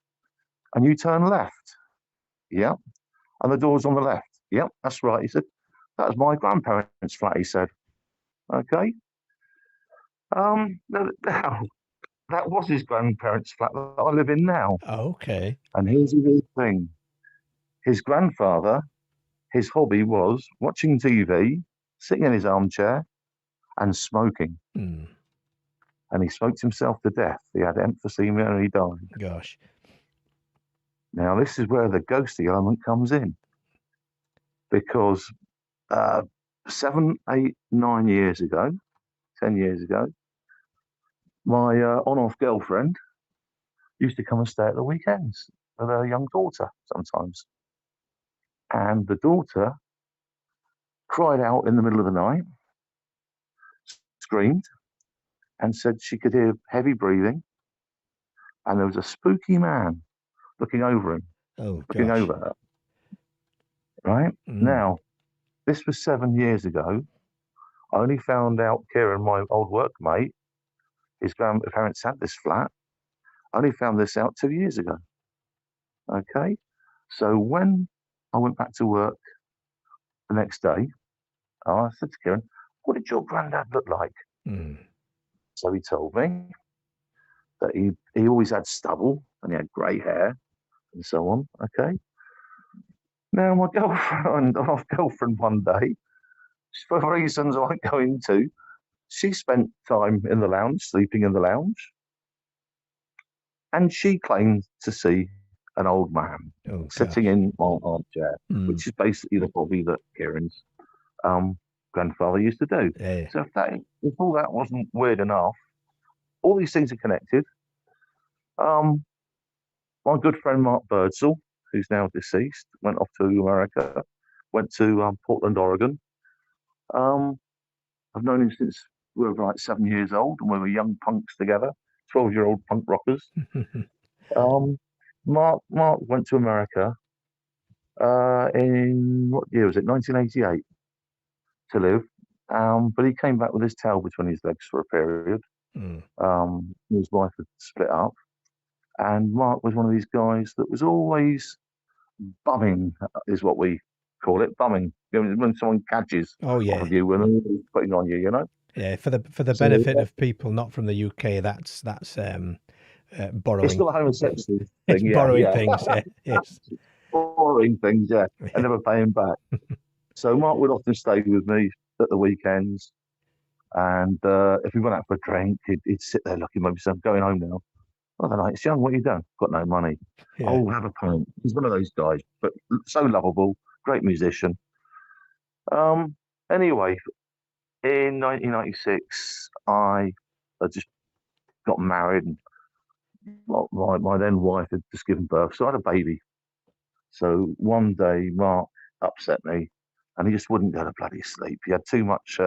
and you turn left. Yep. And the door's on the left. Yep, that's right. He said, that was my grandparents' flat, he said. Okay. Now, that was his grandparents' flat that I live in now. Okay. And here's the weird thing. His grandfather, his hobby was watching TV, sitting in his armchair, and smoking. Mm. And he smoked himself to death. He had emphysema and he died. Gosh. Now, this is where the ghosty element comes in. Because 7, 8, 9 years ago, 10 years ago, my on-off girlfriend used to come and stay at the weekends with her young daughter sometimes. And the daughter cried out in the middle of the night, screamed, and said she could hear heavy breathing, and there was a spooky man looking over her, right? Now, this was 7 years ago. I only found out Kieran, my old workmate, his grandparents had this flat. I only found this out 2 years ago. Okay? So when I went back to work the next day, I said to Kieran, what did your granddad look like? So he told me that he always had stubble and he had grey hair and so on. Okay. Now my girlfriend one day, for reasons I won't go into, she spent time in the lounge, sleeping in the lounge, and she claimed to see an old man sitting in my armchair, which is basically the hobby that Kieran's grandfather used to do. Yeah. So if all that wasn't weird enough, all these things are connected. My good friend Mark Birdsall, who's now deceased, went off to America, went to Portland, Oregon. I've known him since we were like 7 years old, and we were young punks together, 12-year-old punk rockers. Mark went to America in, what year was it, 1988, to live. But he came back with his tail between his legs for a period. His wife had split up. And Mark was one of these guys that was always bumming, is what we call it, bumming. When someone catches off of you and they're putting on you, you know? Yeah, for the benefit of people not from the UK, that's borrowing. It's not a homosexual thing, borrowing things, yeah. Yes. Borrowing things, yeah, and never paying back. So Mark would often stay with me at the weekends, and if we went out for a drink, he'd sit there looking at me, saying, I'm going home now. Oh, they're like, it's young, what are you doing? Got no money. Yeah. Oh, have a pint. He's one of those guys, but so lovable, great musician. Anyway, in 1996, I just got married, and my then wife had just given birth, so I had a baby. So one day, Mark upset me, and he just wouldn't go to bloody sleep. He had too much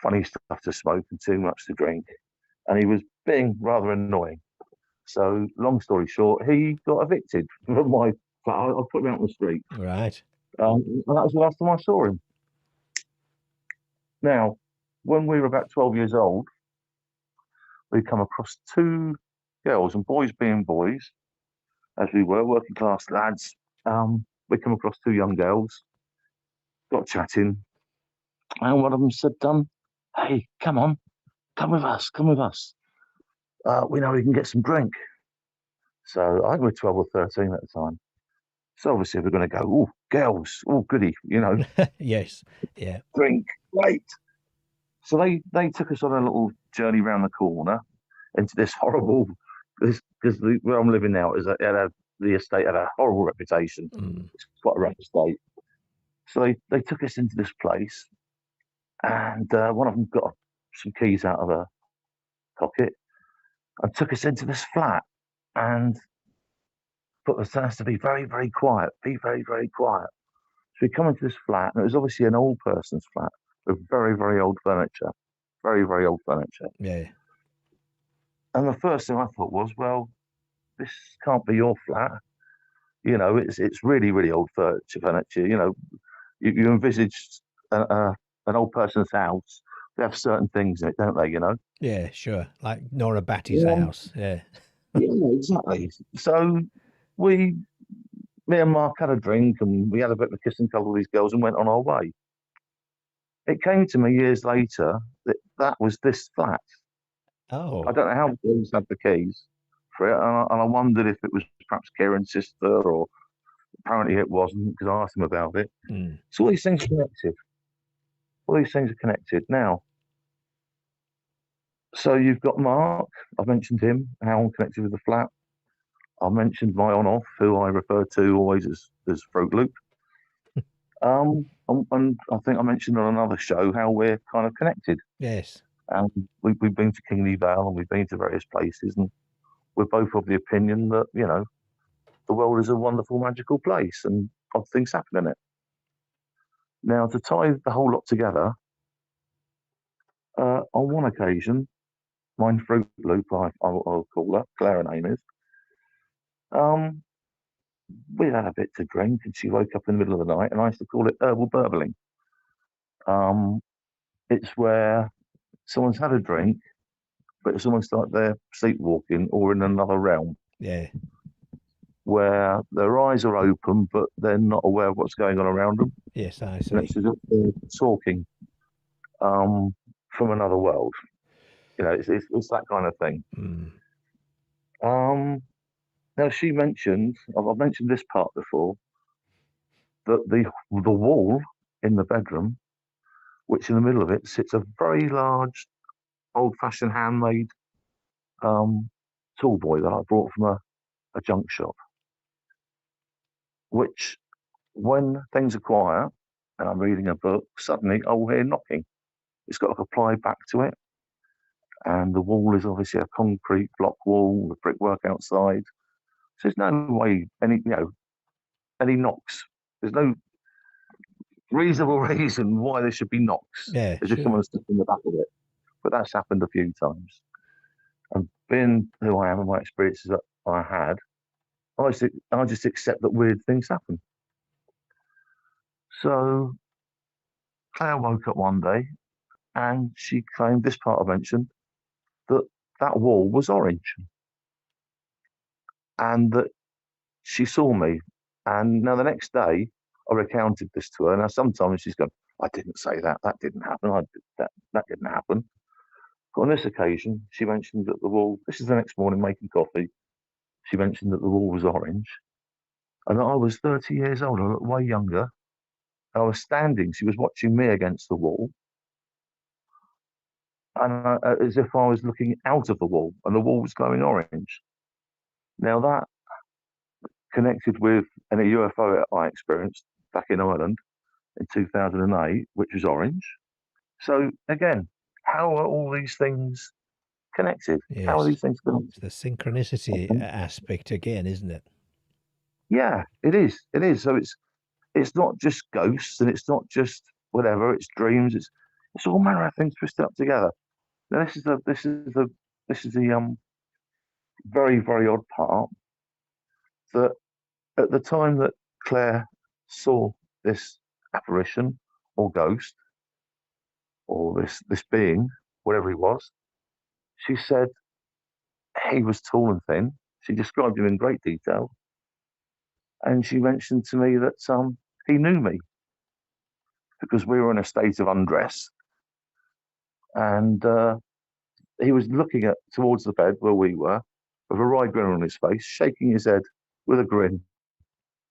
funny stuff to smoke and too much to drink, and he was being rather annoying. So, long story short, he got evicted from my flat. I put him out on the street. Right. And that was the last time I saw him. Now, when we were about 12 years old, we come across two girls, and boys being boys, as we were, working class lads, we come across two young girls, got chatting, and one of them said, hey, come on, come with us. We know we can get some drink. So I think we were 12 or 13 at the time. So obviously we're going to go, oh, girls, oh, goody, you know. Yes, yeah. Drink, great. So they took us on a little journey around the corner into this horrible, because where I'm living now is the estate had a horrible reputation. It's quite a rough estate. So they took us into this place, and one of them got some keys out of her pocket and took us into this flat, and put us to be very, very quiet. Be very, very quiet. So we come into this flat, and it was obviously an old person's flat with very, very old furniture. Very, very old furniture. Yeah. And the first thing I thought was, well, this can't be your flat. You know, it's really, really old furniture. You know, you envisage an old person's house. They have certain things in it, don't they? You know. Yeah, sure. Like Nora Batty's house. Yeah. Yeah, exactly. So me and Mark had a drink, and we had a bit of a kiss and cuddle with these girls and went on our way. It came to me years later that was this flat. Oh. I don't know how the girls had the keys for it, and I wondered if it was perhaps Kieran's sister, or apparently it wasn't, because I asked him about it. So all these things are connected. All these things are connected. Now, so you've got Mark, I've mentioned him, how I'm connected with the flat. I mentioned my on-off, who I refer to always as Fruit Loop. And I think I mentioned on another show how we're kind of connected. Yes. And we've been to Kingly Vale and we've been to various places, and we're both of the opinion that, the world is a wonderful, magical place and odd things happen in it. Now, to tie the whole lot together, on one occasion, mine Fruit Loop, I'll call her, Claire, her name is, um, we had a bit to drink and she woke up in the middle of the night, and I used to call it herbal burbling. It's where someone's had a drink, but it's almost like they're sleepwalking or in another realm. Yeah. Where their eyes are open, but they're not aware of what's going on around them. Yes, I And see. it's as if they're talking from another world. It's that kind of thing. Now, she mentioned, I've mentioned this part before, that the wall in the bedroom, which in the middle of it sits a very large, old-fashioned handmade tool boy that I brought from a junk shop, which, when things are quiet and I'm reading a book, suddenly I'll hear knocking. It's got like a ply back to it, and the wall is obviously a concrete block wall with brickwork outside. So there's no way any knocks. There's no reasonable reason why there should be knocks. Yeah, as if someone's stuck in the back of it. But that's happened a few times. And being who I am and my experiences that I had, I just accept that weird things happen. So Claire woke up one day and she claimed, this part I mentioned, that wall was orange, and that she saw me. And now the next day, I recounted this to her. Now sometimes she's gone, "I didn't say that. That didn't happen. That didn't happen." But on this occasion, she mentioned that the wall. This is the next morning making coffee. She mentioned that the wall was orange, and that I was 30 years old. I looked way younger. I was standing. She was watching me against the wall, and as if I was looking out of the wall, and the wall was glowing orange. Now that connected with a UFO I experienced back in Ireland in 2008, which was orange. So again, how are all these things connected? Yes. How are these things connected? It's the synchronicity aspect again, isn't it? Yeah, it is. It is. So it's not just ghosts, and it's not just whatever. It's dreams. It's all manner of things twisted up together. Now this is the very, very odd part, that at the time that Claire saw this apparition or ghost or this being, whatever he was, she said he was tall and thin. She described him in great detail, and she mentioned to me that he knew me because we were in a state of undress, and he was looking towards the bed where we were, with a wry grin on his face, shaking his head with a grin,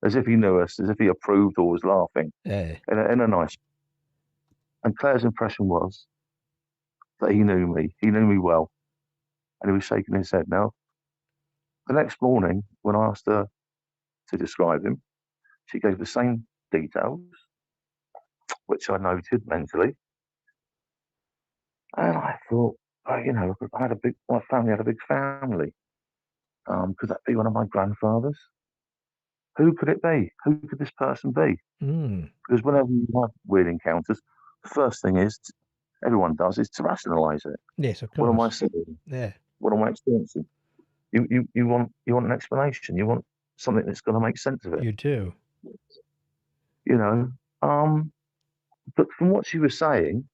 as if he knew us, as if he approved or was laughing, in a nice. And Claire's impression was that he knew me. He knew me well, and he was shaking his head. Now, the next morning, when I asked her to describe him, she gave the same details, which I noted mentally, and I thought, my family had a big family. Could that be one of my grandfathers? Who could it be? Who could this person be? Because whenever you have weird encounters, the first thing everyone does is to rationalise it. Yes, of course. What am I seeing? Yeah. What am I experiencing? You want an explanation. You want something that's going to make sense of it. You do. But from what she was saying,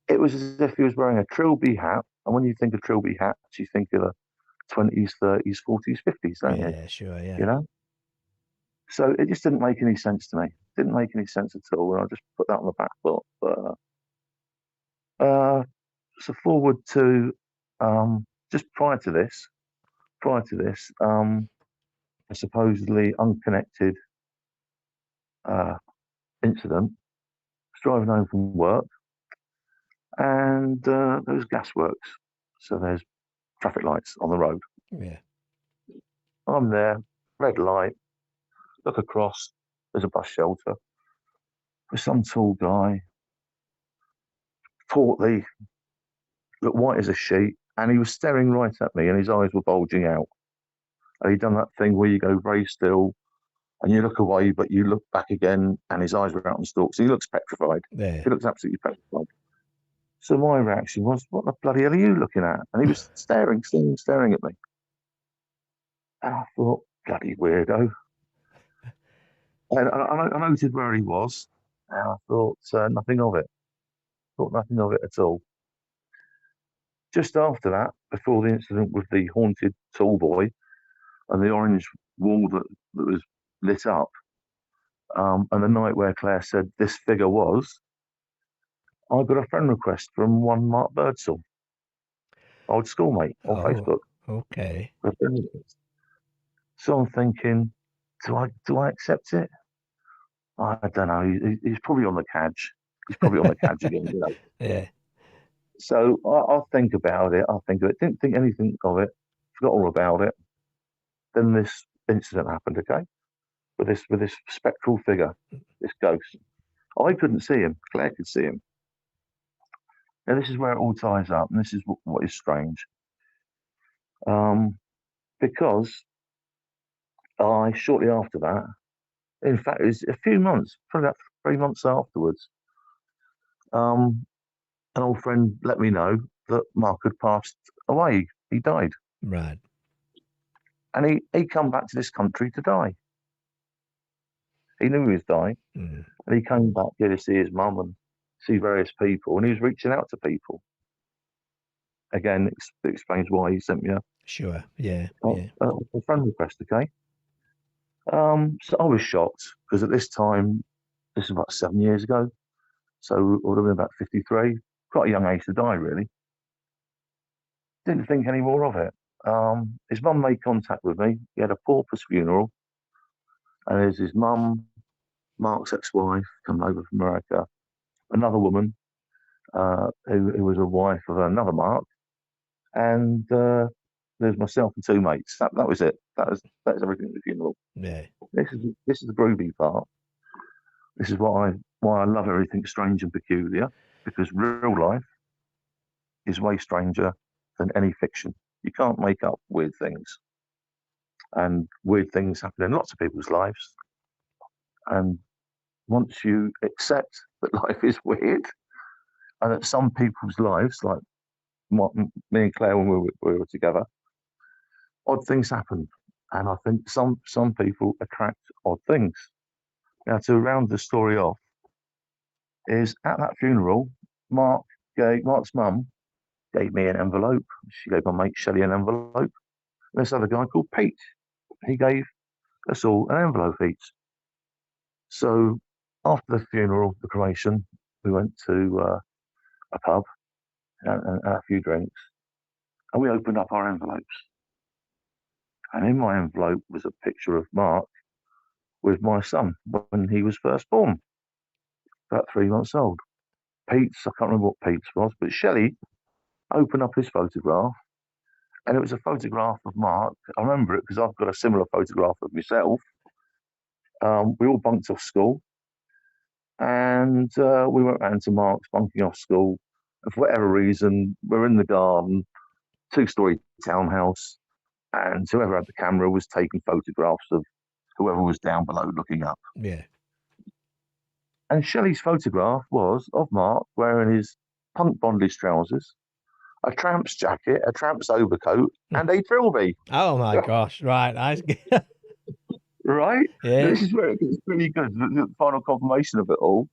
it was as if he was wearing a trilby hat. And when you think of trilby hats, you think of the 20s, 30s, 40s, 50s, don't you? Yeah, sure, yeah. So it just didn't make any sense to me. Didn't make any sense at all. And I just put that on the back foot. But so forward to just prior to this, a supposedly unconnected incident. I was driving home from work, and there was gasworks. So there's traffic lights on the road. Yeah. I'm there, red light, look across, there's a bus shelter. There's some tall guy, portly, looked white as a sheet, and he was staring right at me, and his eyes were bulging out. And he'd done that thing where you go very still, and you look away, but you look back again, and his eyes were out on stalks. He looks petrified. Yeah. He looks absolutely petrified. So my reaction was, "What the bloody hell are you looking at?" And he was staring at me. And I thought, bloody weirdo. And I noted where he was, and I thought nothing of it. Thought nothing of it at all. Just after that, before the incident with the haunted tall boy and the orange wall that was lit up, and the night where Claire said this figure was, I got a friend request from one Mark Birdsall, old schoolmate on Facebook. Okay. So I'm thinking, do I accept it? I don't know. He's probably on the cadge. He's probably on the cadge again. You know? Yeah. So I'll think about it. I'll think of it. Didn't think anything of it. Forgot all about it. Then this incident happened. Okay, with this spectral figure, this ghost. I couldn't see him. Claire could see him. Now this is where it all ties up, and this is what is strange. Because I shortly after that, in fact, it was a few months, probably about 3 months afterwards. An old friend let me know that Mark had passed away. He died. Right. And he come back to this country to die. He knew he was dying. Mm. And he came back here to see his mum and see various people. And he was reaching out to people. Again, it explains why he sent me a friend request, okay? So I was shocked because at this time, this is about 7 years ago. So I would have been about 53. Quite a young age to die, really. Didn't think any more of it. His mum made contact with me. He had a pauper's funeral. And there's his mum, Mark's ex-wife, come over from America. Another woman who was a wife of another Mark. And there's myself and two mates. That was it. That's everything at the funeral. Yeah. This is the groovy part. This is why I love everything strange and peculiar, because real life is way stranger than any fiction. You can't make up weird things. And weird things happen in lots of people's lives. And once you accept that life is weird, and that some people's lives, like me and Claire when we were together, odd things happen. And I think some people attract odd things. Now, to round the story off, is at that funeral, Mark's mum gave me an envelope. She gave my mate Shelley an envelope. And this other guy called Pete, he gave us all an envelope each. So after the funeral, the cremation, we went to a pub and had a few drinks, and we opened up our envelopes. And in my envelope was a picture of Mark with my son when he was first born, about 3 months old. Pete's, I can't remember what Pete's was, but Shelley opened up his photograph, and it was a photograph of Mark. I remember it because I've got a similar photograph of myself. We all bunked off school, and we went round to Mark's bunking off school. And for whatever reason, we're in the garden, 2-story townhouse, and whoever had the camera was taking photographs of whoever was down below looking up. Yeah. And Shelley's photograph was of Mark wearing his punk bondage trousers, a tramp's jacket, a tramp's overcoat, and a trilby. Oh my gosh! Right, Right? Yeah. This is where it gets pretty good. The final confirmation of it all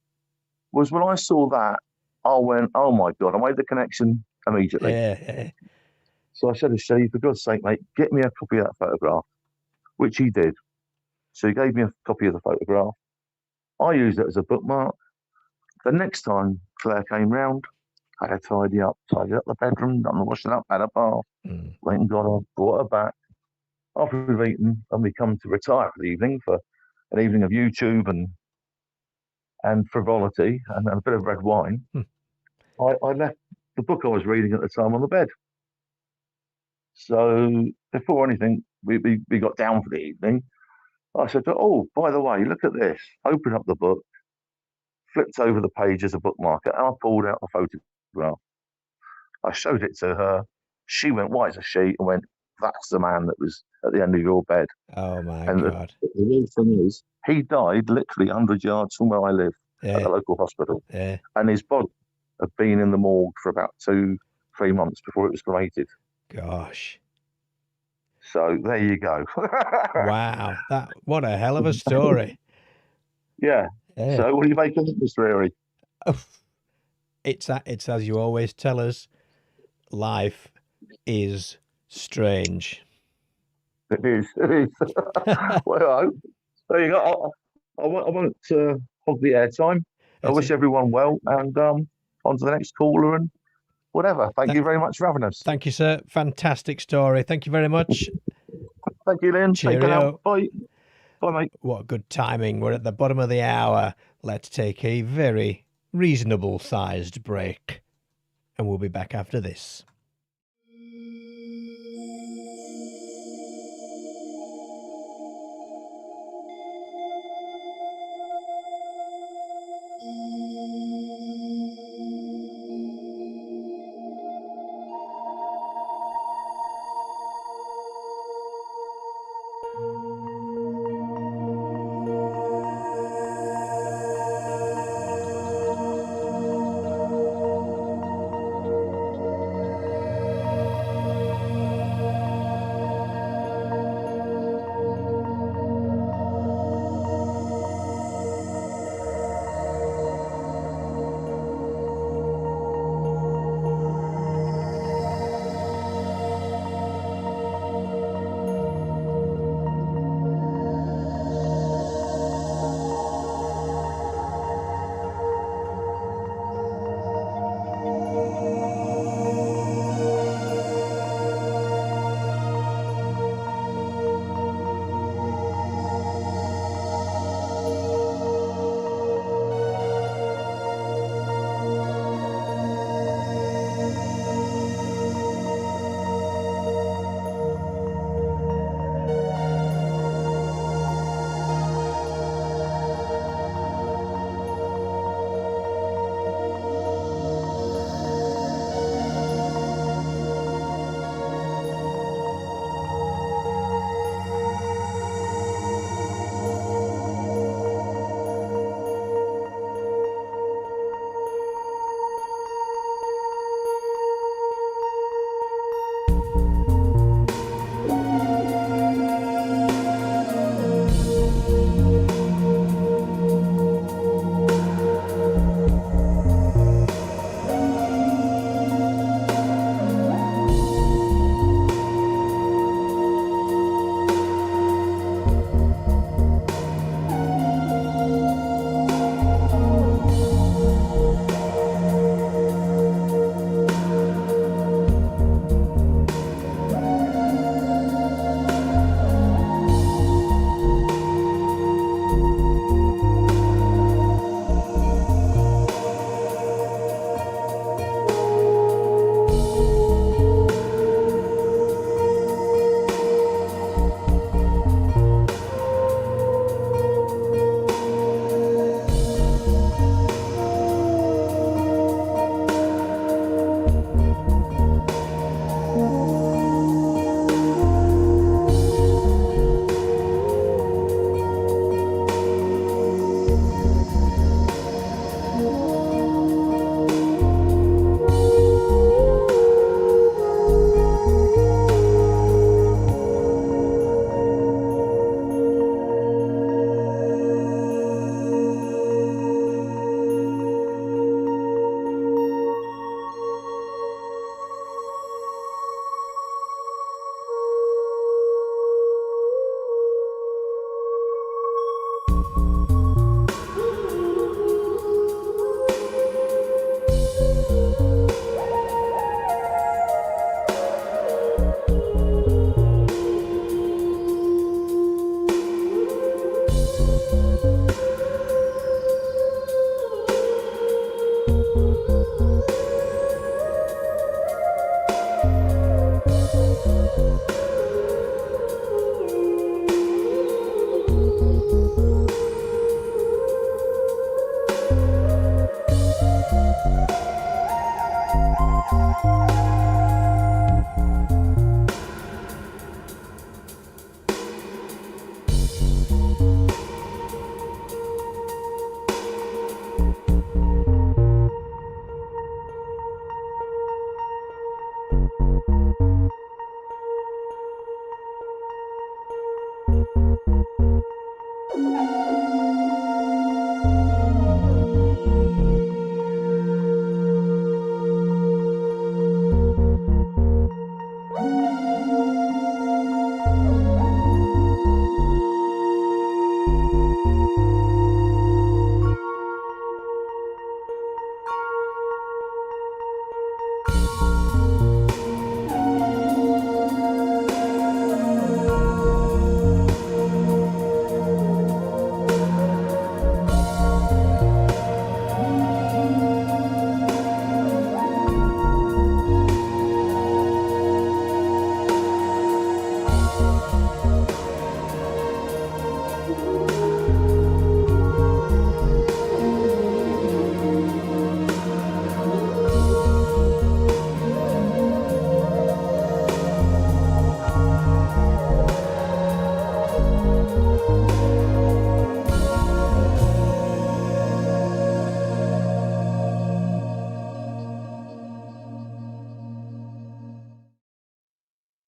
was when I saw that, I went, "Oh my God!" I made the connection immediately. Yeah. So I said to Shelley, "For God's sake, mate, get me a copy of that photograph," which he did. So he gave me a copy of the photograph. I used it as a bookmark. The next time Claire came round, I had to tidied up the bedroom, done the washing up, had a bath, went and got her, brought her back. After we've eaten, and we come to retire for the evening for an evening of YouTube and frivolity and a bit of red wine, I left the book I was reading at the time on the bed. So before anything, we got down for the evening. I said, "Oh, by the way, look at this." Opened up the book, flipped over the page as a bookmarker, and I pulled out the photograph. I showed it to her. She went white as a sheet and went, "That's the man that was at the end of your bed." Oh my And God. the real thing is, he died literally 100 yards from where I live at Yeah. the local hospital. Yeah. And his body had been in the morgue for about 2-3 months before it was cremated. Gosh. So there you go. Wow. What a hell of a story. Yeah. Yeah. So what do you make of it, Mr. Eerie? It's as you always tell us, life is strange. It is. It is. Well, there you go. I won't hog the airtime. I wish everyone well, and on to the next caller and whatever. Thank you very much for having us. Thank you, sir. Fantastic story. Thank you very much. Thank you, Lynn. Take care now. Bye. Bye, mate. What good timing. We're at the bottom of the hour. Let's take a very reasonable sized break, and we'll be back after this.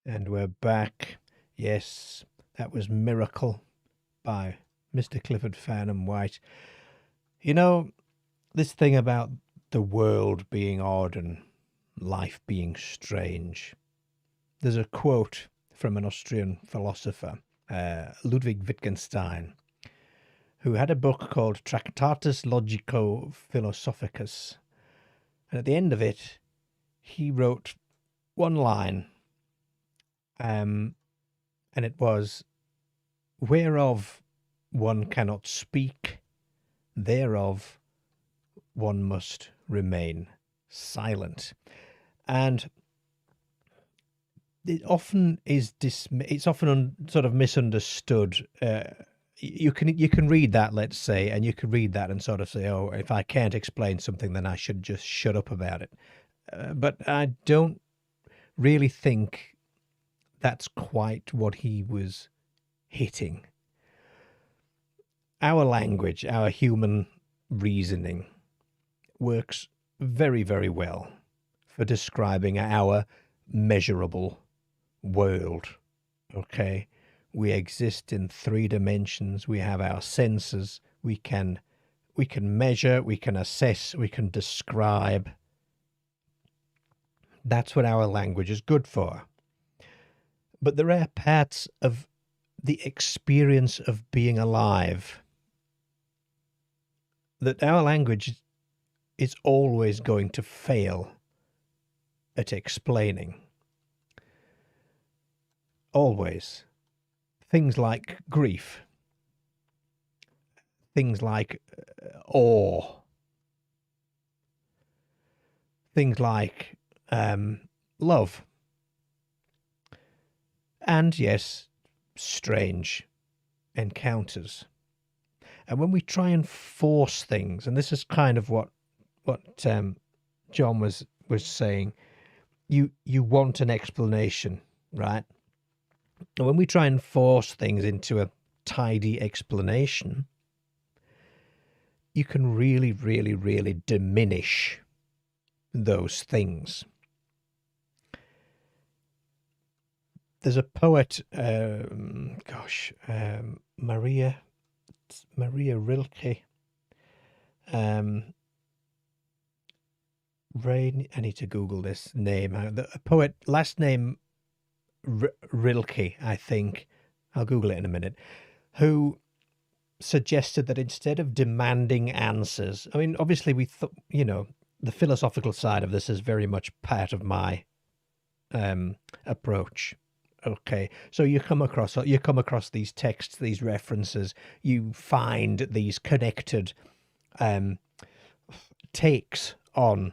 And we're back. Yes, that was Miracle by Mr. Clifford Farnham White. You know, this thing about the world being odd and life being strange. There's a quote from an Austrian philosopher, Ludwig Wittgenstein, who had a book called Tractatus Logico-Philosophicus. And at the end of it, he wrote one line, and it was, "Whereof one cannot speak, thereof one must remain silent." And it often is it's often sort of misunderstood. You can read that, let's say, and you can read that and sort of say, "Oh, if I can't explain something, then I should just shut up about it." But I don't really think that's quite what he was hitting. Our language, our human reasoning, works very, very well for describing our measurable world. Okay? We exist in 3 dimensions. We have our senses. We can measure, we can assess, we can describe. That's what our language is good for. But there are parts of the experience of being alive that our language is always going to fail at explaining. Always. Things like grief. Things like awe. Things like love. And yes, strange encounters. And when we try and force things, and this is kind of what John was saying, you want an explanation, right? And when we try and force things into a tidy explanation, you can really, really, really diminish those things. There's a poet, Maria Rilke. I need to Google this name. A poet, last name Rilke, I think. I'll Google it in a minute. Who suggested that instead of demanding answers, I mean, obviously the philosophical side of this is very much part of my approach. Okay, so you come across these texts, these references, you find these connected takes on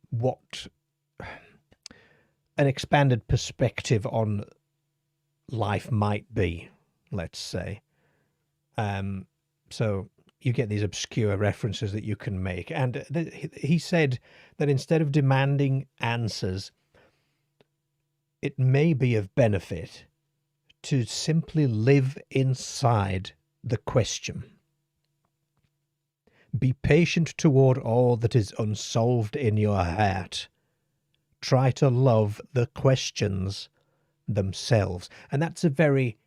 what an expanded perspective on life might be, let's say. So you get these obscure references that you can make. And he said that instead of demanding answers, it may be of benefit to simply live inside the question. Be patient toward all that is unsolved in your heart. Try to love the questions themselves. And that's a very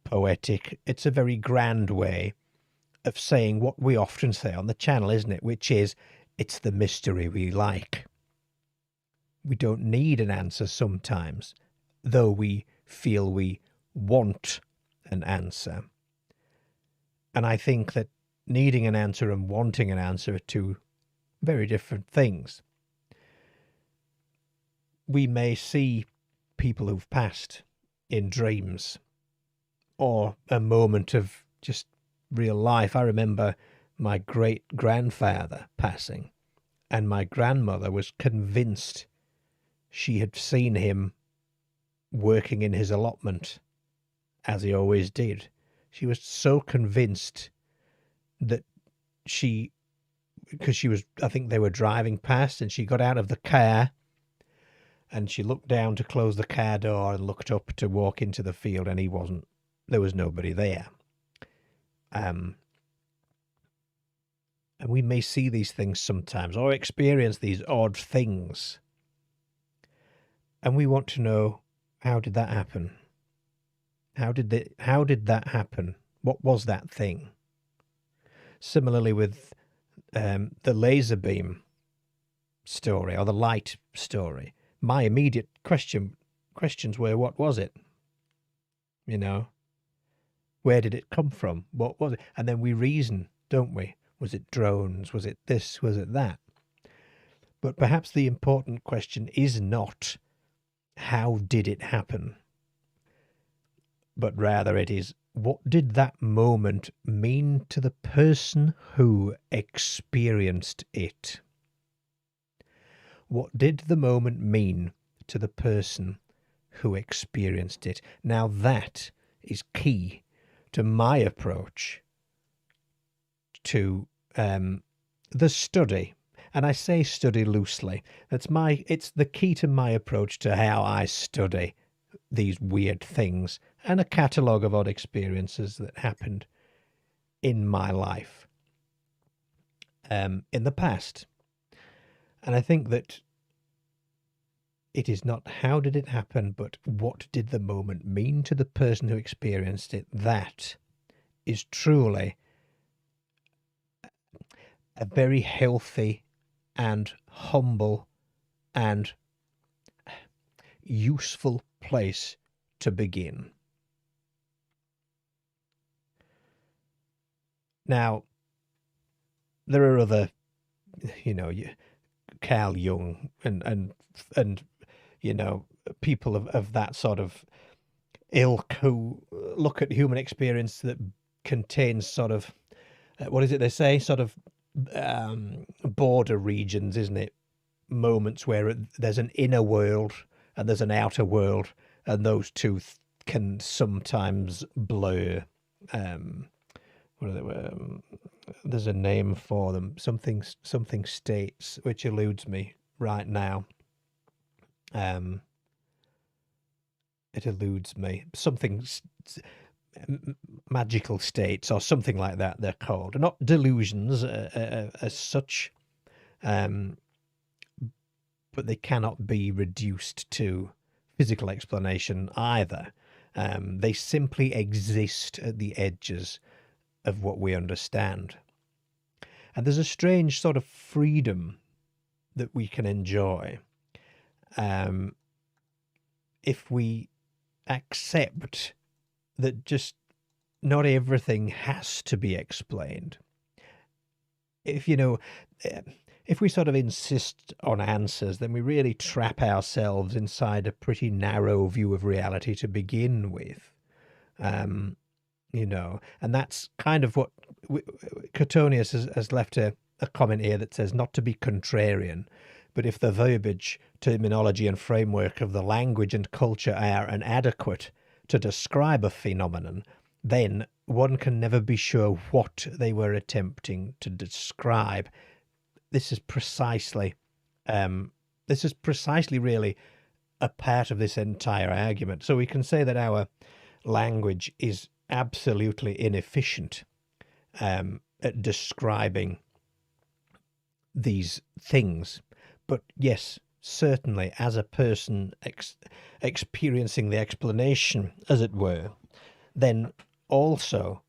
poetic, it's a very grand way of saying what we often say on the channel, isn't it? Which is, it's the mystery we like. We don't need an answer sometimes, though we feel we want an answer. And I think that needing an answer and wanting an answer are two very different things. We may see people who've passed in dreams or a moment of just real life. I remember my great-grandfather passing, and my grandmother was convinced she had seen him working in his allotment, as he always did. She was so convinced that because she was, I think they were driving past, and she got out of the car and she looked down to close the car door and looked up to walk into the field, and there was nobody there. And we may see these things sometimes or experience these odd things. And we want to know, how did that happen? How did that happen? What was that thing? Similarly with the laser beam story or the light story, my immediate questions were, what was it? You know, where did it come from? What was it? And then we reason, don't we? Was it drones? Was it this? Was it that? But perhaps the important question is not, how did it happen? But rather it is, what did that moment mean to the person who experienced it? What did the moment mean to the person who experienced it? Now that is key to my approach to the study. And I say study loosely. It's the key to my approach to how I study these weird things and a catalogue of odd experiences that happened in my life in the past. And I think that it is not how did it happen, but what did the moment mean to the person who experienced it. That is truly a very healthy and humble and useful place to begin. Now, there are other, Carl Jung and people of that sort of ilk who look at human experience that contains sort of, what is it they say, sort of border regions, isn't it? Moments where there's an inner world and there's an outer world, and those two can sometimes blur. What are they? There's a name for them. Something states, which eludes me right now. It eludes me. Something magical states or something like that. They're called, not delusions as such, but they cannot be reduced to physical explanation either. They simply exist at the edges of what we understand. And there's a strange sort of freedom that we can enjoy if we accept that just not everything has to be explained. If we sort of insist on answers, then we really trap ourselves inside a pretty narrow view of reality to begin with. And that's kind of what Cottonius has left a comment here that says, not to be contrarian, but if the verbiage, terminology and framework of the language and culture are inadequate to describe a phenomenon, then one can never be sure what they were attempting to describe. This is precisely really a part of this entire argument. So we can say that our language is absolutely inefficient at describing these things. But yes, certainly as a person experiencing the explanation, as it were, then also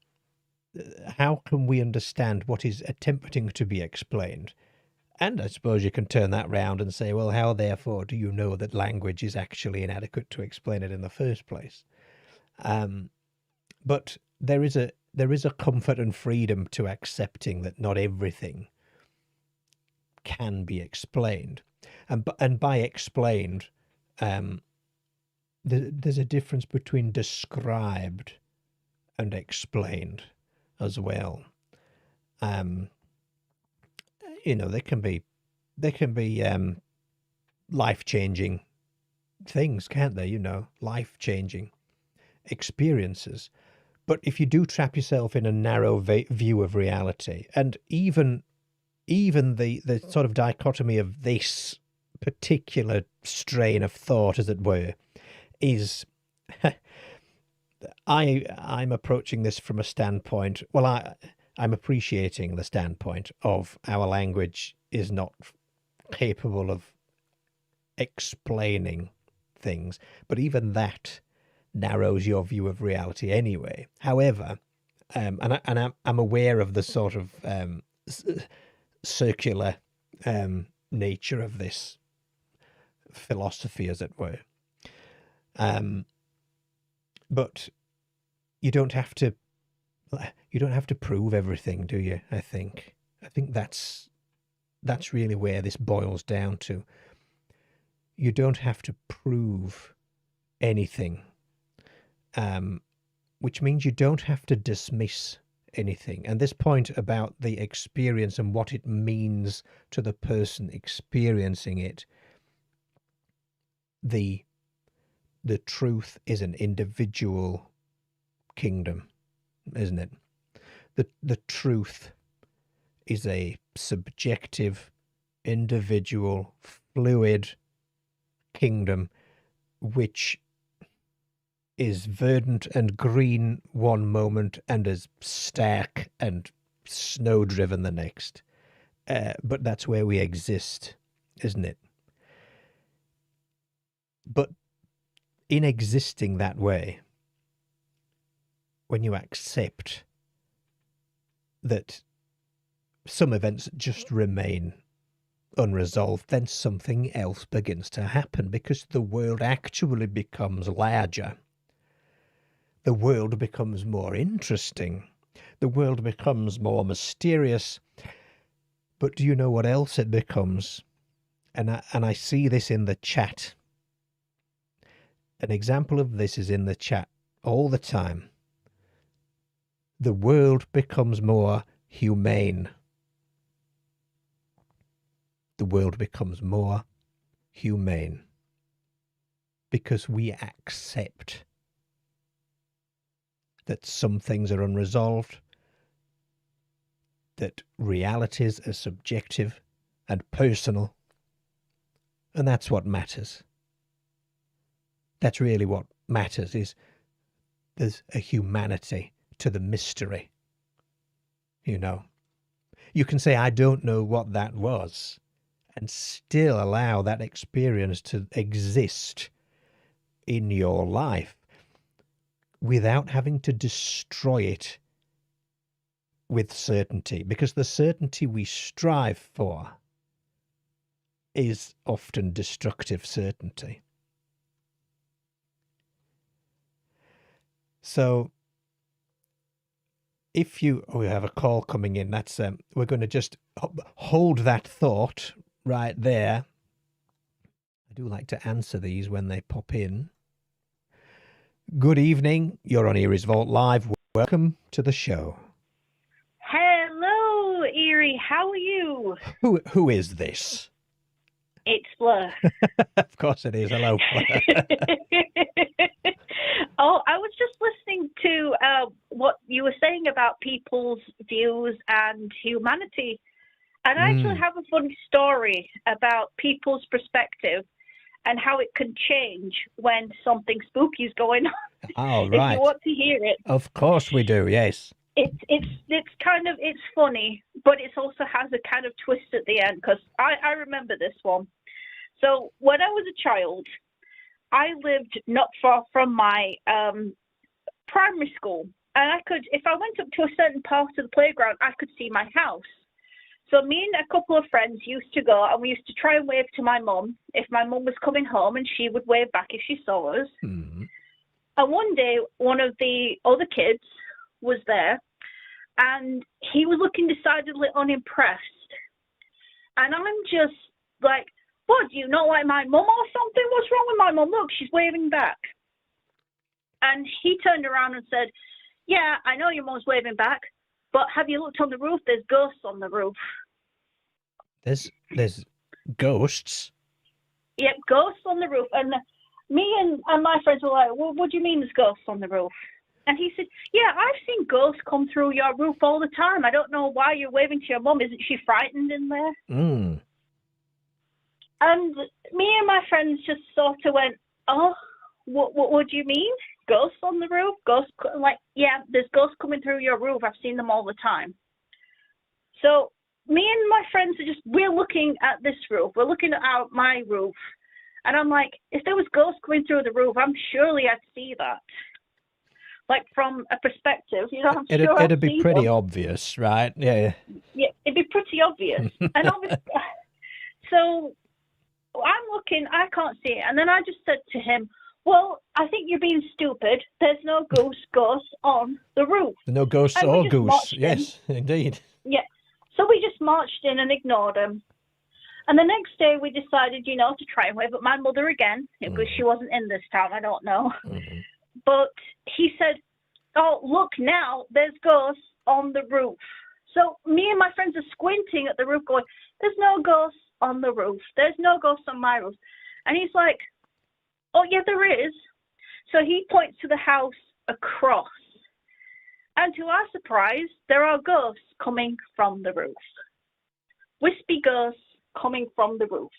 how can we understand what is attempting to be explained? And I suppose you can turn that round and say, well, how therefore do you know that language is actually inadequate to explain it in the first place? But there is there is a comfort and freedom to accepting that not everything can be explained, and by explained, there's a difference between described and explained as well. You know, they can be life-changing things, can't they? You know, life-changing experiences. But if you do trap yourself in a narrow view of reality, and even the sort of dichotomy of this particular strain of thought, as it were, is I'm approaching this from a standpoint. Well, I'm appreciating the standpoint of our language is not capable of explaining things, but even that narrows your view of reality anyway. However, and I'm aware of the sort of circular nature of this philosophy, as it were. But you don't have to prove everything, do you? I think that's really where this boils down to. You don't have to prove anything, which means you don't have to dismiss anything. And this point about the experience and what it means to the person experiencing it, the truth is an individual kingdom, isn't it? The truth is a subjective, individual, fluid kingdom, which is verdant and green one moment and is stark and snow-driven the next. But that's where we exist, isn't it? But in existing that way, when you accept that some events just remain unresolved, then something else begins to happen, because the world actually becomes larger. The world becomes more interesting. The world becomes more mysterious. But do you know what else it becomes? And I see this in the chat. An example of this is in the chat all the time. The world becomes more humane. The world becomes more humane because we accept that some things are unresolved, that realities are subjective and personal, and that's what matters. That's really what matters, is there's a humanity to the mystery. You know, you can say, I don't know what that was, and still allow that experience to exist in your life without having to destroy it with certainty, because the certainty we strive for is often destructive certainty. So if you, we have a call coming in, that's we're going to just hold that thought right there. I do like to answer these when they pop in. Good evening. You're on Eerie's Vault Live. Welcome to the show. Hello, Eerie. How are you? Who is this? It's Fleur. Of course it is. Hello, Fleur. Oh, I was just listening to what you were saying about people's views and humanity. And I actually have a funny story about people's perspective and how it can change when something spooky is going on. Oh, right. If you want to hear it. Of course we do, yes. It's kind of, it's funny, but it also has a kind of twist at the end, because I remember this one. So when I was a child, I lived not far from my primary school, and I could, if I went up to a certain part of the playground, I could see my house. So me and a couple of friends used to go, and we used to try and wave to my mum if my mum was coming home, and she would wave back if she saw us. Mm-hmm. And one day, one of the other kids was there, and he was looking decidedly unimpressed. And I'm just like, what, do you not like my mum or something? What's wrong with my mum? Look, she's waving back. And he turned around and said, yeah, I know your mum's waving back, but have you looked on the roof? There's ghosts on the roof. There's ghosts? Yep, ghosts on the roof. And me and my friends were like, well, what do you mean there's ghosts on the roof? And he said, yeah, I've seen ghosts come through your roof all the time. I don't know why you're waving to your mum. Isn't she frightened in there? Mm. And me and my friends just sort of went, oh, what do you mean? Ghosts on the roof? Ghosts? Like, yeah, there's ghosts coming through your roof. I've seen them all the time. So me and my friends we're looking at this roof. We're looking at my roof. And I'm like, if there was ghosts coming through the roof, I'm surely I'd see that. Like, from a perspective, you know, It'd be pretty obvious, right? Yeah. Yeah, it'd be pretty obvious. And obviously, so I'm looking, I can't see it. And then I just said to him, well, I think you're being stupid. There's no ghosts on the roof. No ghosts or goose. Yes, indeed. Yeah. So we just marched in and ignored him. And the next day we decided, you know, to try and wave at my mother again, because she wasn't in this town, I don't know. Mm-hmm. But he said, oh, look now, there's ghosts on the roof. So me and my friends are squinting at the roof going, there's no ghosts on the roof. There's no ghosts on my roof. And he's like, oh, yeah, there is. So he points to the house across. And to our surprise, there are ghosts coming from the roof. Wispy ghosts coming from the roof.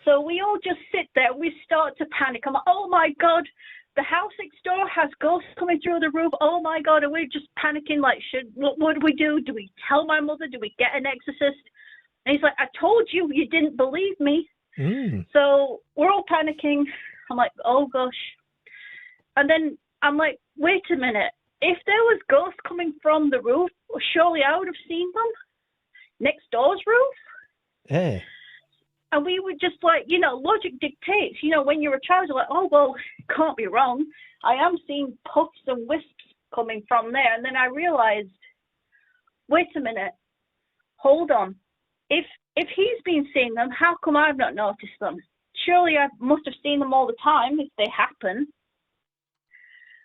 So we all just sit there. We start to panic. I'm like, oh, my God, the house next door has ghosts coming through the roof. Oh, my God. And we're just panicking like, what do we do? Do we tell my mother? Do we get an exorcist? And he's like, I told you, you didn't believe me. Mm. So we're all panicking. I'm like, oh, gosh. And then I'm like, wait a minute. If there was ghosts coming from the roof, surely I would have seen them. Next door's roof? Hey. And we were just like, you know, logic dictates. You know, when you're a child, you're like, oh, well, can't be wrong. I am seeing puffs and wisps coming from there. And then I realized, wait a minute. Hold on. If he's been seeing them, how come I've not noticed them? Surely I must have seen them all the time if they happen.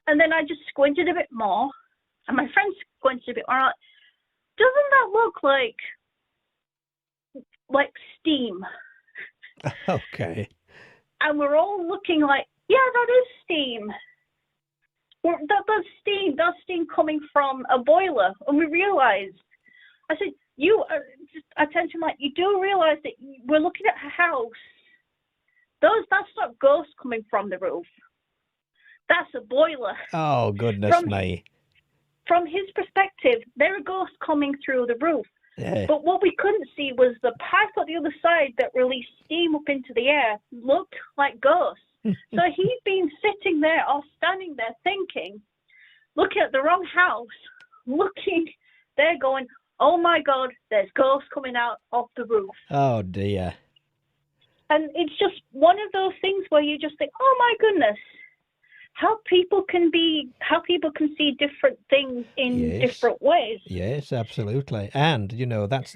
And then I just squinted a bit more. And my friend squinted a bit more. Like, doesn't that look like steam? Okay. And we're all looking like, yeah, that is steam. That's steam. That's steam coming from a boiler. And we realized, I said, I turned to him like, you do realize that we're looking at a house. That's not ghosts coming from the roof. That's a boiler. Oh, goodness me. From his perspective, there are ghosts coming through the roof. Yeah. But what we couldn't see was the pipe at the other side that released steam up into the air looked like ghosts. So he'd been sitting there or standing there thinking, looking at the wrong house, looking there going, oh my God, there's ghosts coming out of the roof. Oh dear. And it's just one of those things where you just think, oh my goodness, how people can see different things in different ways. Yes, absolutely. And, you know, that's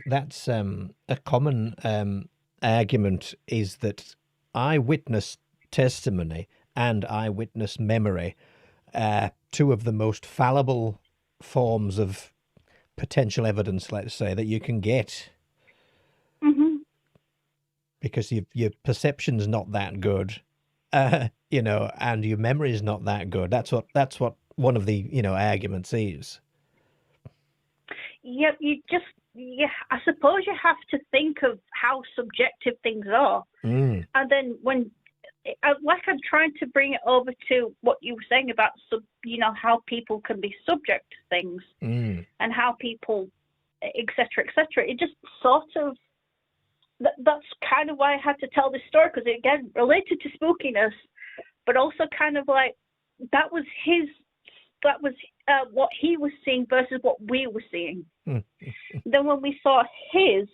a common argument is that eyewitness testimony and eyewitness memory are two of the most fallible forms of potential evidence, let's say, that you can get. Mm-hmm. Because your perception's not that good. You know, and your memory is not that good. That's what one of the, you know, arguments is. Yeah, I suppose you have to think of how subjective things are. Mm. And then I'm trying to bring it over to what you were saying about, how people can be subject to things and how people, et cetera, it just sort of, that's kind of why I had to tell this story, because it, again, related to spookiness, but also kind of like that was what he was seeing versus what we were seeing. Then when we saw his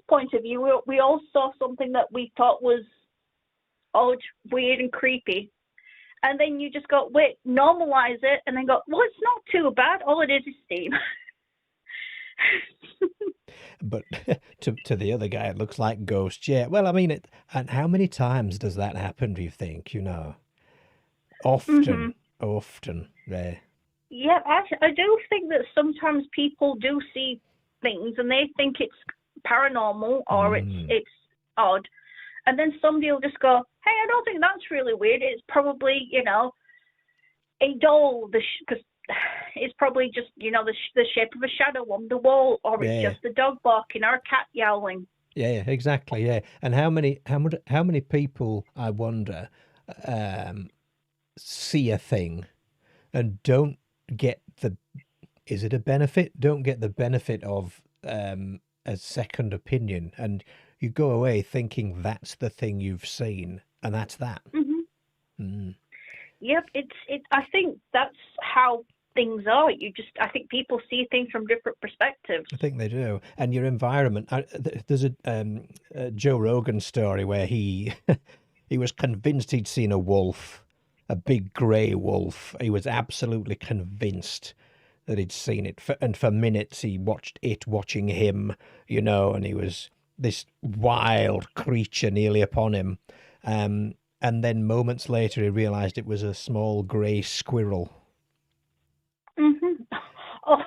point of view, we all saw something that we thought was odd, weird, and creepy. And then you just go, wait, normalize it, and then go, well, it's not too bad. All it is steam. But to the other guy, it looks like ghosts. Yeah. Well, I mean, and how many times does that happen, do you think? Often. Yeah. Yeah, I do think that sometimes people do see things and they think it's paranormal or it's odd. And then somebody will just go, hey, I don't think that's really weird. It's probably, a doll, because it's probably just, the shape of a shadow on the wall, or it's just a dog barking or a cat yowling. Yeah, exactly. Yeah. And how many people, I wonder, see a thing and don't get is it a benefit? Don't get the benefit of a second opinion, and you go away thinking that's the thing you've seen, and that's that. Yep, I think that's how things are. I think people see things from different perspectives. I think they do. And your environment. There's a Joe Rogan story where he was convinced he'd seen a wolf, a big grey wolf. He was absolutely convinced that he'd seen it. And for minutes he watched it watching him, and he was this wild creature nearly upon him. And then moments later he realised it was a small grey squirrel. Oh,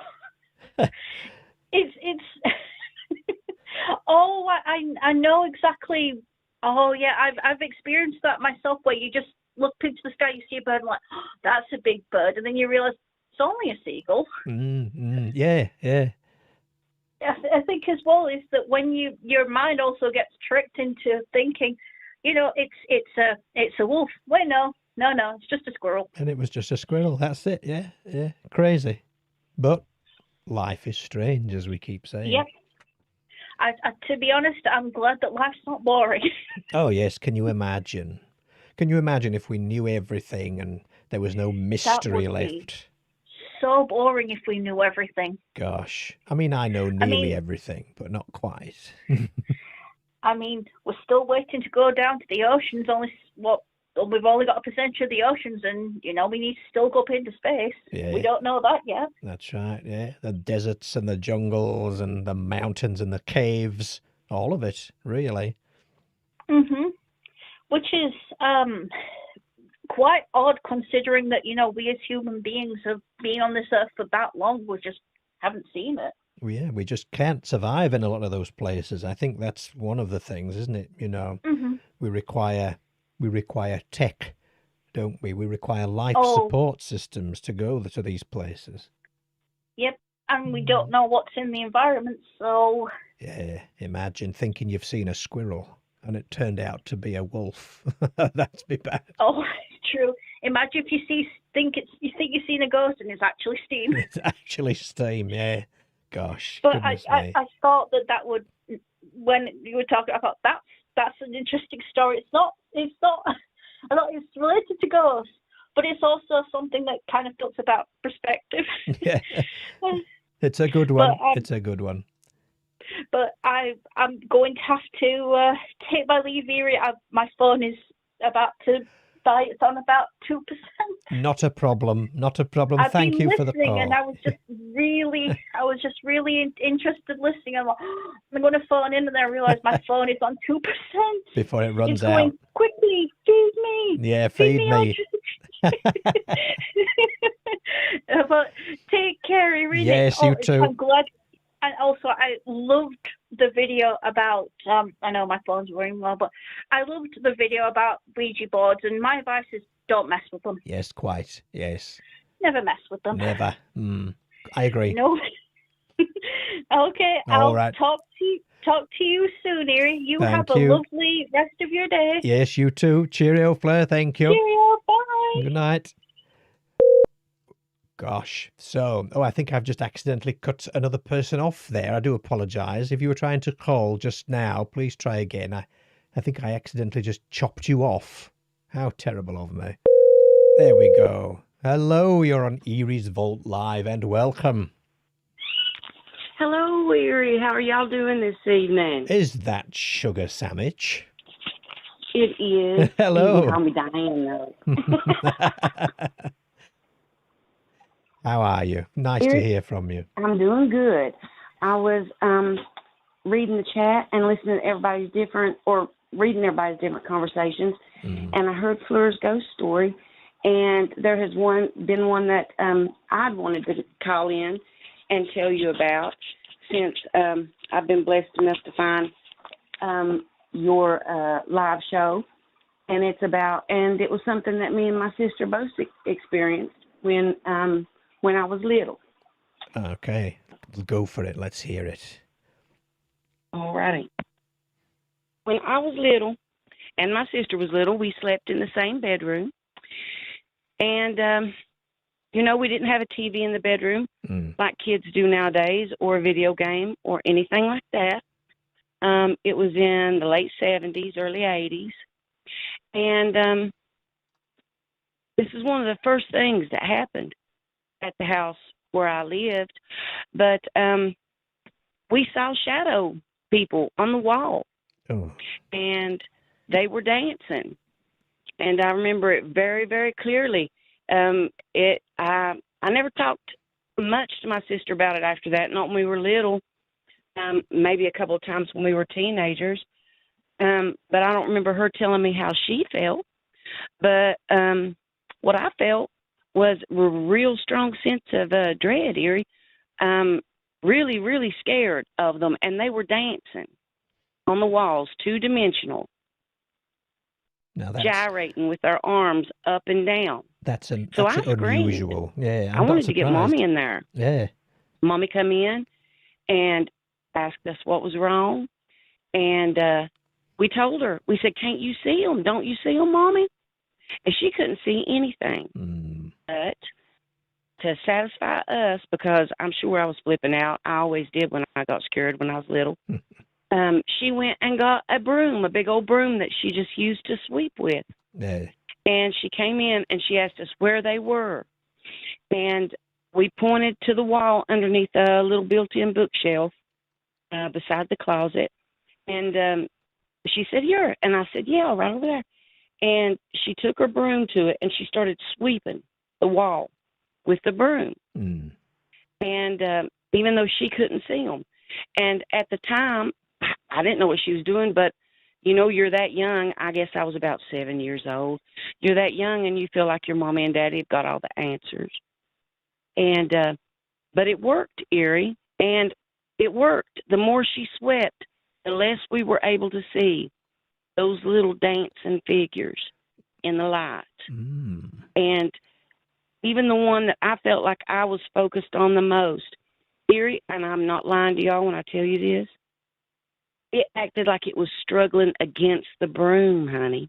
it's oh, I know exactly. Oh yeah, I've experienced that myself, where you just look into the sky, you see a bird, and like, oh, that's a big bird, and then you realise it's only a seagull. Yeah. I think as well is that when your mind also gets tricked into thinking, it's a wolf. Wait, no, it's just a squirrel. And it was just a squirrel. That's it. Yeah. Crazy. But life is strange, as we keep saying. Yep. I to be honest, I'm glad that life's not boring. Oh, yes. Can you imagine? If we knew everything and there was no mystery left? So boring if we knew everything. Gosh. I mean, I know nearly everything, but not quite. I mean, we're still waiting to go down to the oceans. We've only got a percentage of the oceans, and we need to still go up into space. Yeah. We don't know that yet. That's right. Yeah, the deserts and the jungles and the mountains and the caves, all of it, really. Which is quite odd, considering that we as human beings have been on this earth for that long. We just haven't seen it. Yeah, we just can't survive in a lot of those places. I think that's one of the things, isn't it? We require tech, don't we? We require life support systems to go to these places. Yep, and we don't know what's in the environment, so... Yeah, imagine thinking you've seen a squirrel and it turned out to be a wolf. That'd be bad. Oh, true. Imagine if you think you've seen a ghost and it's actually steam. It's actually steam, yeah. Gosh. But I thought that would, when you were talking, I thought that's an interesting story. It's not. I thought it's related to ghosts, but it's also something that kind of talks about perspective. Yeah. It's a good one. It's a good one. But I'm going to have to take my leave, Eerie. My phone is about to die. It's on about 2%. Not a problem. Thank you for the call. And I was just really interested listening. I'm like, I'm going to phone in, and then I realised my phone is on 2%. Before it runs it's going, out. Quickly, feed me. Yeah, feed me. But take care, Eerie. Yes, you too. I'm glad. And also, I loved the video about, I know my phone's ringing well, but I loved the video about Ouija boards, and my advice is don't mess with them. Yes, quite, yes. Never mess with them. Never. I agree. No. Okay, All I'll right. talk to you soon, Eerie. You have a lovely rest of your day. Yes, you too. Cheerio, Fleur. Thank you. Cheerio, bye. Good night. Gosh. So, I think I've just accidentally cut another person off there. I do apologise. If you were trying to call just now, please try again. I think I accidentally just chopped you off. How terrible of me. There we go. Hello, you're on Eerie's Vault Live, and welcome. Hello, Eerie. How are y'all doing this evening? Is that Sugar Sandwich? It is. Hello. You can call me Diane, though. How are you? Nice to Eerie, hear from you. I'm doing good. I was reading the chat and listening to reading everybody's different conversations, and I heard Fleur's ghost story, and there has been one that I'd wanted to call in and tell you about, since I've been blessed enough to find your live show, and it was something that me and my sister both experienced when I was little. Okay, go for it. Let's hear it. All righty. When I was little and my sister was little, we slept in the same bedroom. And, we didn't have a TV in the bedroom like kids do nowadays, or a video game or anything like that. It was in the late 70s, early 80s. And this is one of the first things that happened at the house where I lived. But we saw shadow people on the wall. Oh. And they were dancing. And I remember it very, very clearly. I never talked much to my sister about it after that, not when we were little, maybe a couple of times when we were teenagers. But I don't remember her telling me how she felt. But what I felt was a real strong sense of dread, Eerie. Really, really scared of them. And they were dancing on the walls, two-dimensional, gyrating with their arms up and down. That's so I unusual. Yeah, I wanted to get Mommy in there. Yeah. Mommy come in and asked us what was wrong. And we told her, we said, can't you see them? Don't you see them, Mommy? And she couldn't see anything. But to satisfy us, because I'm sure I was flipping out. I always did when I got scared when I was little. She went and got a broom, a big old broom that she just used to sweep with. Yeah. And she came in and she asked us where they were. And we pointed to the wall underneath a little built-in bookshelf beside the closet. And she said, here. And I said, yeah, right over there. And she took her broom to it and she started sweeping the wall with the broom. And even though she couldn't see them. And at the time, I didn't know what she was doing, but, you're that young. I guess I was about 7 years old. You're that young and you feel like your mommy and daddy have got all the answers. And but it worked, Eerie, and it worked. The more she swept, the less we were able to see those little dancing figures in the light. And even the one that I felt like I was focused on the most, Eerie, and I'm not lying to y'all when I tell you this, it acted like it was struggling against the broom, honey.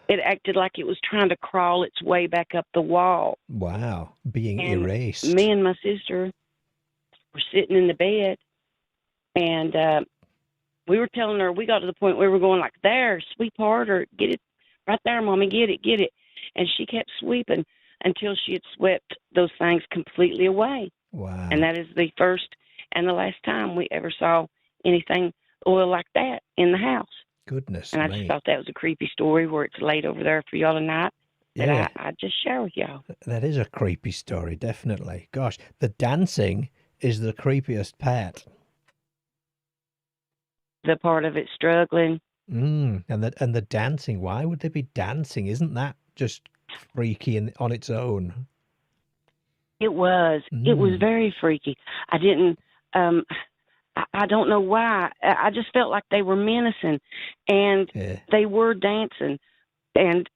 It acted like it was trying to crawl its way back up the wall. Wow, being erased. Me and my sister were sitting in the bed, and we were telling her, we got to the point where we were going like, there, sweep harder, get it, right there, Mommy, get it. And she kept sweeping until she had swept those things completely away. Wow. And that is the first and the last time we ever saw anything oil like that in the house. Goodness and I me. just thought that was a creepy story where it's laid over there for y'all tonight. Yeah. That I just share with y'all. That is a creepy story, definitely. Gosh, the dancing is the creepiest part. The part of it struggling. And the dancing. Why would they be dancing? Isn't that just freaky on its own? It was. It was very freaky. I didn't. I don't know why. I just felt like they were menacing, and they were dancing, and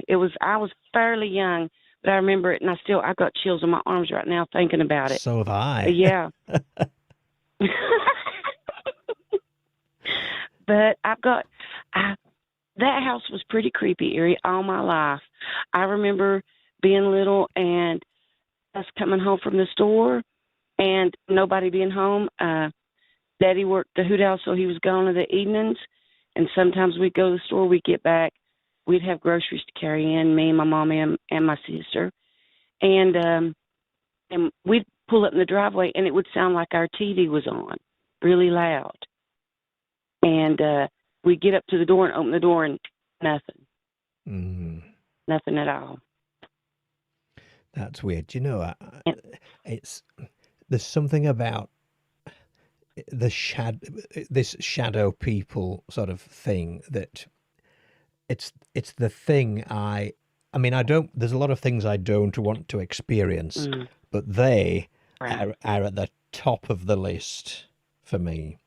it was. I was fairly young, but I remember it, and I got chills on my arms right now thinking about it. So have I. Yeah. But that house was pretty creepy, Eerie, all my life. I remember being little and us coming home from the store and nobody being home. Daddy worked the hoot house, so he was gone in the evenings. And sometimes we'd go to the store, we'd get back. We'd have groceries to carry in, me and my mom and my sister. And we'd pull up in the driveway, and it would sound like our TV was on, really loud. And we get up to the door and open the door and nothing. Mm. Nothing at all. That's weird. You know, there's something about this shadow people sort of thing that it's the thing I mean, there's a lot of things I don't want to experience, but they Right. are at the top of the list for me.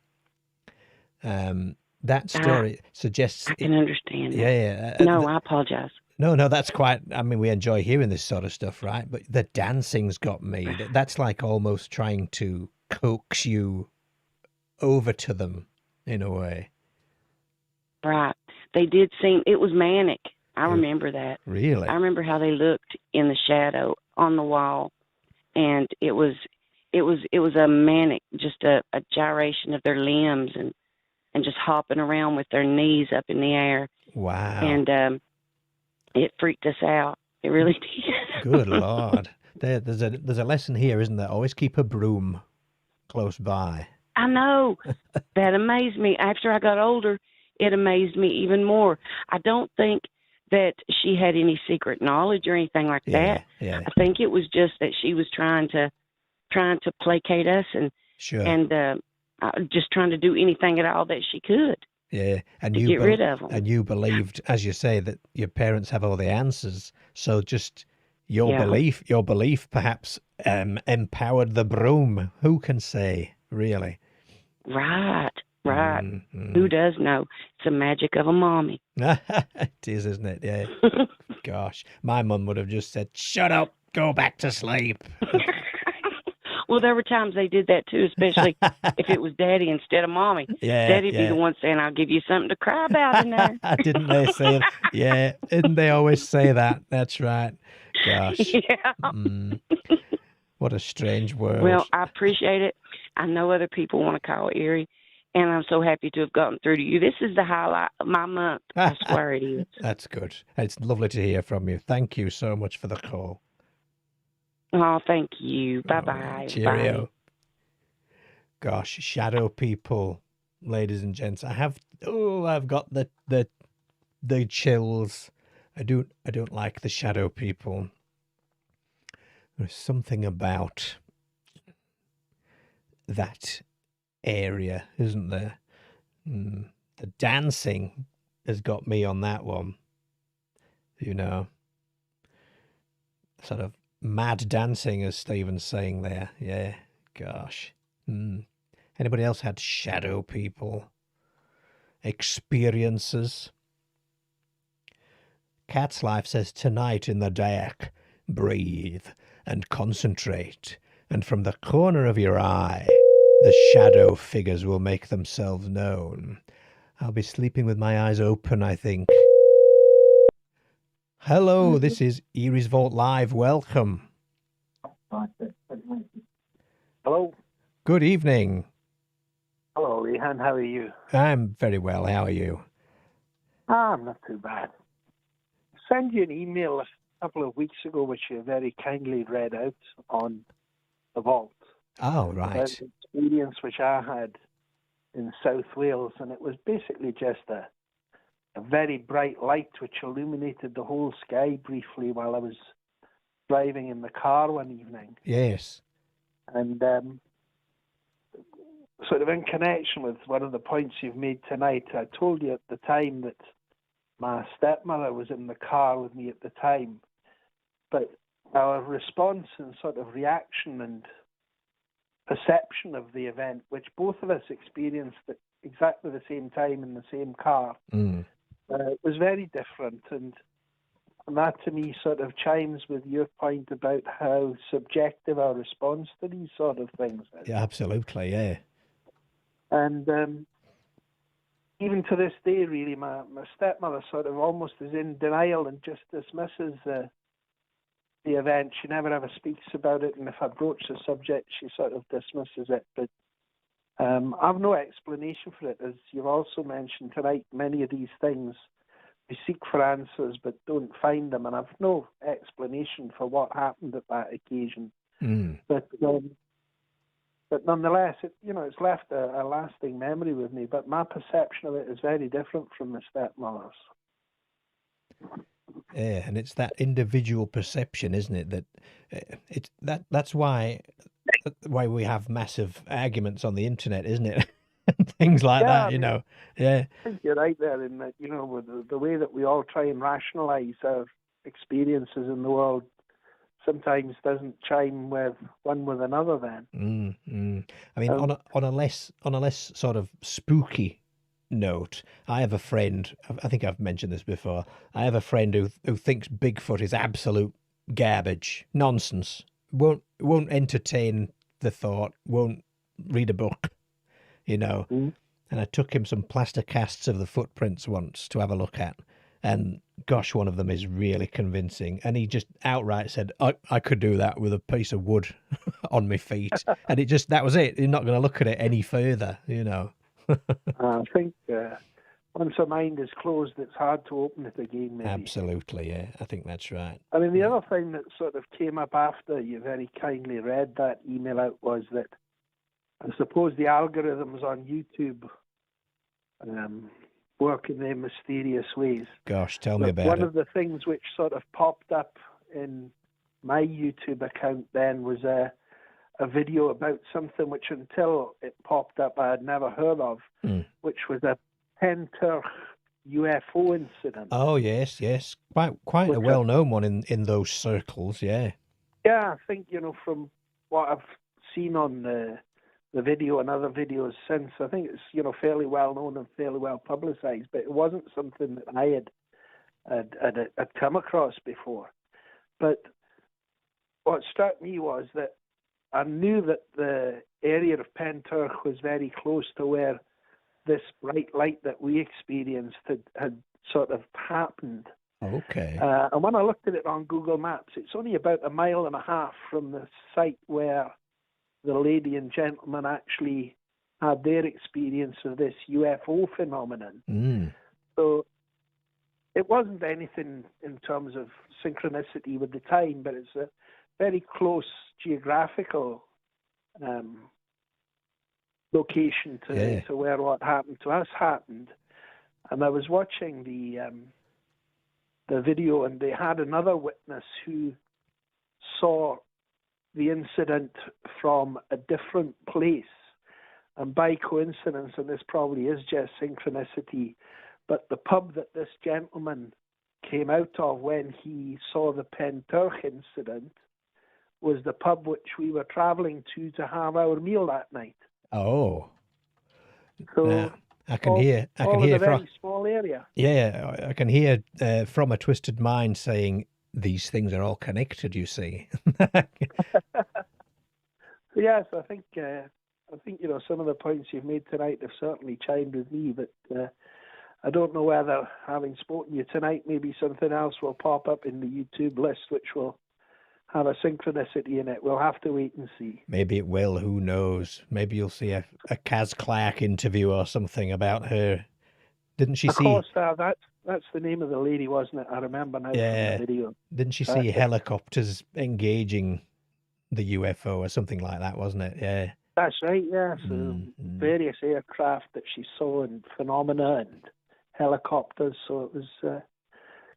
That story suggests I can understand that. yeah. No, I apologize. No, that's quite, I mean, we enjoy hearing this sort of stuff, right? But the dancing's got me. That's like almost trying to coax you over to them in a way. Right. They did seem, it was manic. I remember that. Really? I remember how they looked in the shadow on the wall, and it was a manic, just a gyration of their limbs and just hopping around with their knees up in the air. Wow. And it freaked us out. It really did. Good Lord. There's a lesson here, isn't there? Always keep a broom close by. I know. That amazed me. After I got older, it amazed me even more. I don't think that she had any secret knowledge or anything like that. Yeah. I think it was just that she was trying to placate us and Sure. and just trying to do anything at all that she could. Yeah, and to you get rid of them. And you believed, as you say, that your parents have all the answers. So just your belief perhaps empowered the broom. Who can say, really? Right. Mm-hmm. Who does know? It's the magic of a mommy. It is, isn't it? Yeah. Gosh, my mum would have just said, "Shut up, go back to sleep." Well, there were times they did that too, especially if it was Daddy instead of Mommy. Yeah, Daddy'd be the one saying, "I'll give you something to cry about in there." Didn't they say? Yeah, didn't they always say that? That's right. Gosh. Yeah. What a strange world. Well, I appreciate it. I know other people want to call Eerie, and I'm so happy to have gotten through to you. This is the highlight of my month. I swear it is. That's good. It's lovely to hear from you. Thank you so much for the call. Oh, thank you. Bye-bye. Cheerio. Bye. Gosh, shadow people, ladies and gents. I've got the chills. I don't like the shadow people. There's something about that area, isn't there? The dancing has got me on that one. You know, sort of mad dancing, as Stephen's saying there. Yeah, gosh. Anybody else had shadow people experiences? Cat's Life says, tonight in the dark, breathe and concentrate, and from the corner of your eye, the shadow figures will make themselves known. I'll be sleeping with my eyes open, I think. Hello, this is Eerie's Vault Live. Welcome. Hello. Good evening. Hello, Lehan. How are you? I'm very well. How are you? I'm not too bad. I sent you an email a couple of weeks ago, which you very kindly read out on the vault. Oh, right. About an experience which I had in South Wales, and it was basically just a very bright light which illuminated the whole sky briefly while I was driving in the car one evening. Yes. And sort of in connection with one of the points you've made tonight, I told you at the time that my stepmother was in the car with me at the time, but our response and sort of reaction and perception of the event, which both of us experienced at exactly the same time in the same car, was very different. And that to me sort of chimes with your point about how subjective our response to these sort of things is. Yeah, absolutely, yeah. And even to this day, really, my stepmother sort of almost is in denial and just dismisses the event. She never ever speaks about it, and if I broach the subject, she sort of dismisses it. But I've no explanation for it. As you've also mentioned tonight, many of these things, we seek for answers but don't find them, and I've no explanation for what happened at that occasion. But But nonetheless, it's left a lasting memory with me. But my perception of it is very different from the stepmother's. Yeah, and it's that individual perception, isn't it? That's why we have massive arguments on the internet, isn't it? Things like that, Yeah. I think you're right there in that, with the way that we all try and rationalise our experiences in the world sometimes doesn't chime with one with another then. I mean, on a less sort of spooky note, I have a friend, I think I've mentioned this before, I have a friend who thinks Bigfoot is absolute garbage, nonsense, won't entertain the thought, won't read a book, And I took him some plaster casts of the footprints once to have a look at. And gosh, one of them is really convincing. And he just outright said, I could do that with a piece of wood on my feet. And that was it. You're not going to look at it any further, I think once a mind is closed, it's hard to open it again, maybe. Absolutely, yeah. I think that's right. I mean, the other thing that sort of came up after you very kindly read that email out was that I suppose the algorithms on YouTube work in their mysterious ways. Gosh, tell me about it. One of the things which sort of popped up in my YouTube account then was a video about something which until it popped up I had never heard of, which was a Penturk UFO incident. Oh, yes. Quite a well-known one in those circles, yeah. Yeah, I think, from what I've seen on the video and other videos since, I think it's, fairly well-known and fairly well publicised, but it wasn't something that I had come across before. But what struck me was that I knew that the area of Penturk was very close to where this bright light that we experienced had sort of happened. Okay. And when I looked at it on Google Maps, it's only about 1.5 miles from the site where the lady and gentleman actually had their experience of this UFO phenomenon. So it wasn't anything in terms of synchronicity with the time, but it's a very close geographical location to where what happened to us happened. And I was watching the video, and they had another witness who saw the incident from a different place. And by coincidence, and this probably is just synchronicity, but the pub that this gentleman came out of when he saw the Penturk incident was the pub which we were travelling to have our meal that night. Oh. So yeah. I can hear in a very from small area. Yeah, I can hear from a twisted mind saying these things are all connected, you see. Yes, I think some of the points you've made tonight have certainly chimed with me, but I don't know whether, having spoken to you tonight, maybe something else will pop up in the YouTube list which will have a synchronicity in it. We'll have to wait and see. Maybe it will. Who knows? Maybe you'll see a Kaz Clark interview or something about her. Didn't she see? Of course, that's the name of the lady, wasn't it? I remember now from the video. Didn't she see helicopters engaging the UFO or something like that, wasn't it? Yeah. That's right, yeah. So various aircraft that she saw and phenomena and helicopters. So it was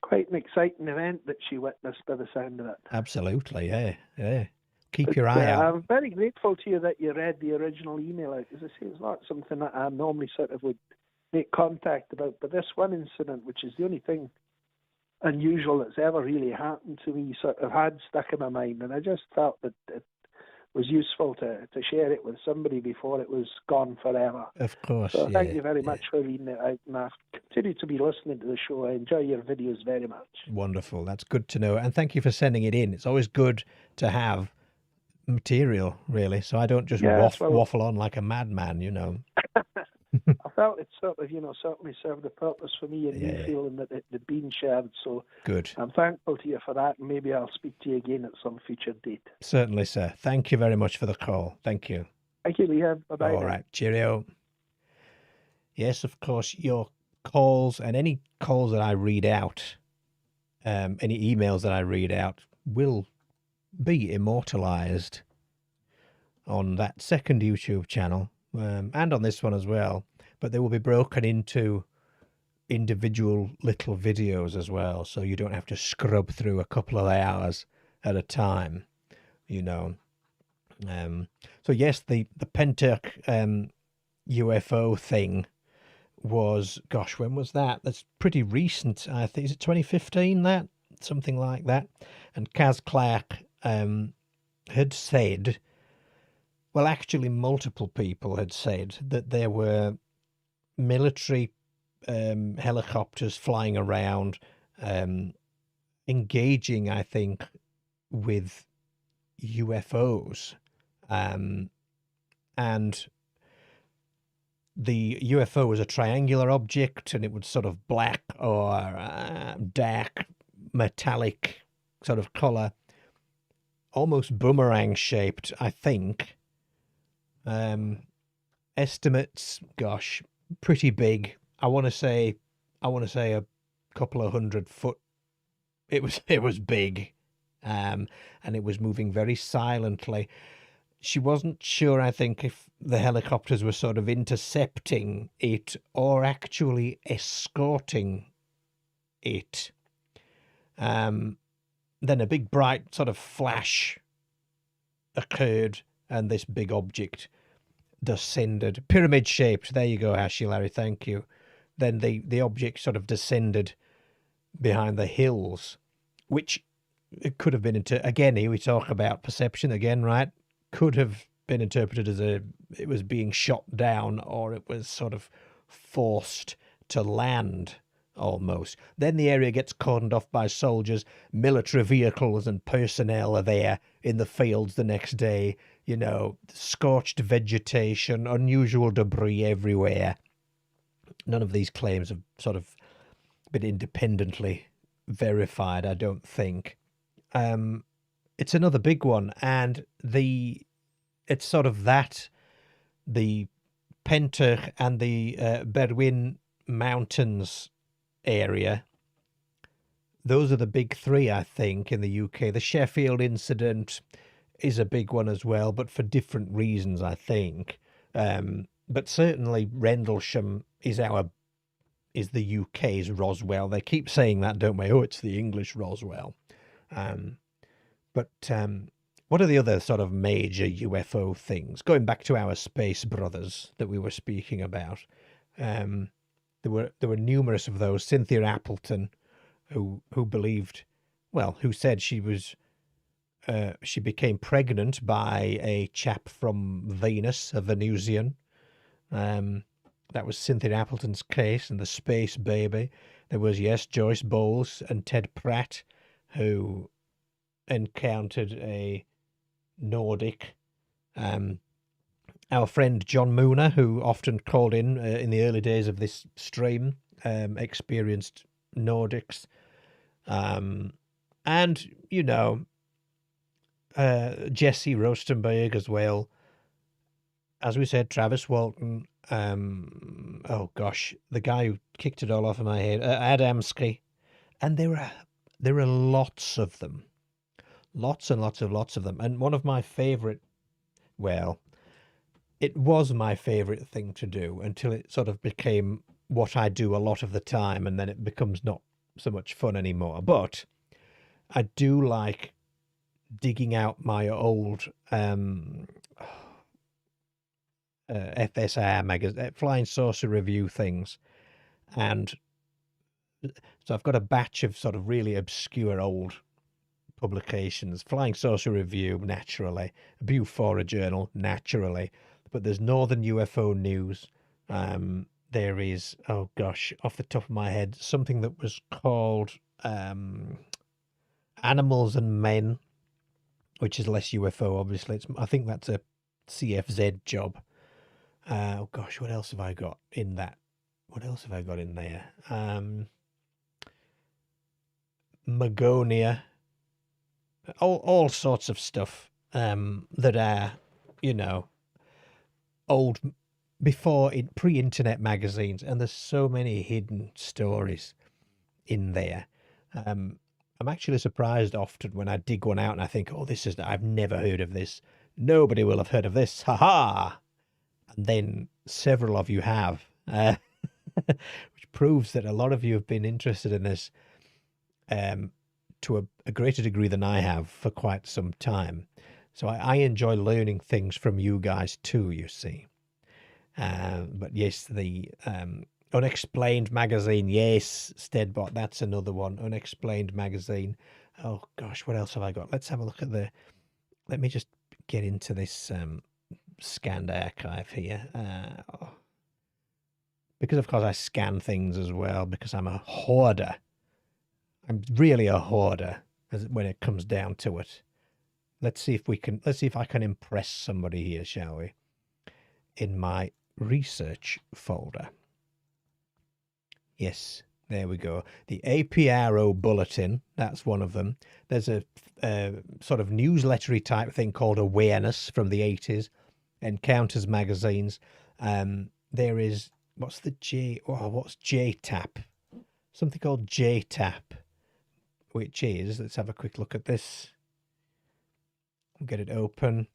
quite an exciting event that she witnessed by the sound of it. Absolutely, yeah. Keep your eye out. I'm very grateful to you that you read the original email out, because I say it's not something that I normally sort of would make contact about, but this one incident, which is the only thing unusual that's ever really happened to me, sort of had stuck in my mind, and I just felt that it was useful to share it with somebody before it was gone forever. Of course. So thank you very much for reading it out, and I continue to be listening to the show. I enjoy your videos very much. Wonderful. That's good to know. And thank you for sending it in. It's always good to have material, really, so I don't just waffle on like a madman, I felt it sort of, certainly served a purpose for me, and me feeling that it had been shared. So good. I'm thankful to you for that, and maybe I'll speak to you again at some future date. Certainly, sir. Thank you very much for the call. Thank you. Thank you, Liam. Bye-bye. All right. Cheerio. Yes, of course, your calls and any calls that I read out, any emails that I read out will be immortalized on that second YouTube channel, and on this one as well. But they will be broken into individual little videos as well, so you don't have to scrub through a couple of hours at a time, you know. So yes, the Pentarch UFO thing was, gosh, when was that? That's pretty recent. I think, is it 2015? That something like that. And Kaz Clark had said, well, actually, multiple people had said that there were military helicopters flying around, engaging, I think, with UFOs, and the UFO was a triangular object, and it was sort of black or dark metallic sort of color, almost boomerang shaped, I think. Estimates, gosh, pretty big. I want to say a couple of 100 foot. It was big, and it was moving very silently. She wasn't sure, I think, if the helicopters were sort of intercepting it or actually escorting it. Then a big bright sort of flash occurred, and this big object descended, pyramid shaped. There you go, Ashy Larry, thank you. Then the object sort of descended behind the hills, which it could have been again, here we talk about perception again, right? Could have been interpreted as it was being shot down, or it was sort of forced to land almost. Then the area gets cordoned off by soldiers, military vehicles and personnel are there in the fields the next day, you know, scorched vegetation, unusual debris everywhere. None of these claims have sort of been independently verified, I don't think. It's another big one, and it's sort of that, the Pentarch and the Berwyn Mountains area. Those are the big three, I think, in the UK. The Sheffield incident is a big one as well, but for different reasons, I think. But certainly Rendlesham is the UK's Roswell. They keep saying that, don't they? Oh, it's the English Roswell. But what are the other sort of major UFO things? Going back to our space brothers that we were speaking about, there were numerous of those. Cynthia Appleton, who believed, well, who said she became pregnant by a chap from Venus, a Venusian. That was Cynthia Appleton's case, and the space baby. There was, yes, Joyce Bowles and Ted Pratt, who encountered a Nordic. Our friend John Mooner, who often called in the early days of this stream, experienced Nordics. And, you know, Jesse Rostenberg as well. As we said, Travis Walton. Oh gosh, the guy who kicked it all off in my head, Adamski. And there are lots of them. Lots and lots of them. And one of my favorite, well, it was my favorite thing to do until it sort of became what I do a lot of the time, and then it becomes not so much fun anymore. But I do like digging out my old FSR magazine, Flying Saucer Review things. And so I've got a batch of sort of really obscure old publications. Flying Saucer Review, naturally. Bufora Journal, naturally. But there's Northern UFO News. There is, oh gosh, off the top of my head, something that was called Animals and Men, which is less UFO, obviously. I think that's a CFZ job. Oh gosh, what else have I got in that? What else have I got in there? Magonia. All sorts of stuff that are, you know, old, before pre-internet magazines, and there's so many hidden stories in there. I'm actually surprised often when I dig one out and I think, oh, I've never heard of this. Nobody will have heard of this. Ha ha! And then several of you have, which proves that a lot of you have been interested in this to a greater degree than I have for quite some time. So I enjoy learning things from you guys too, you see. But yes, the Unexplained magazine. Yes, Steadbot, that's another one. Unexplained magazine. Oh gosh, what else have I got? Let's have a look at the... Let me just get into this scanned archive here. Because of course I scan things as well, because I'm a hoarder. I'm really a hoarder when it comes down to it. Let's see if I can impress somebody here, shall we? In my research folder. Yes, there we go. The APRO Bulletin, that's one of them. There's a sort of newslettery type thing called Awareness from the 80s. Encounters magazines. There is, what's JTAP? Something called JTAP, which is, let's have a quick look at this. Get it open.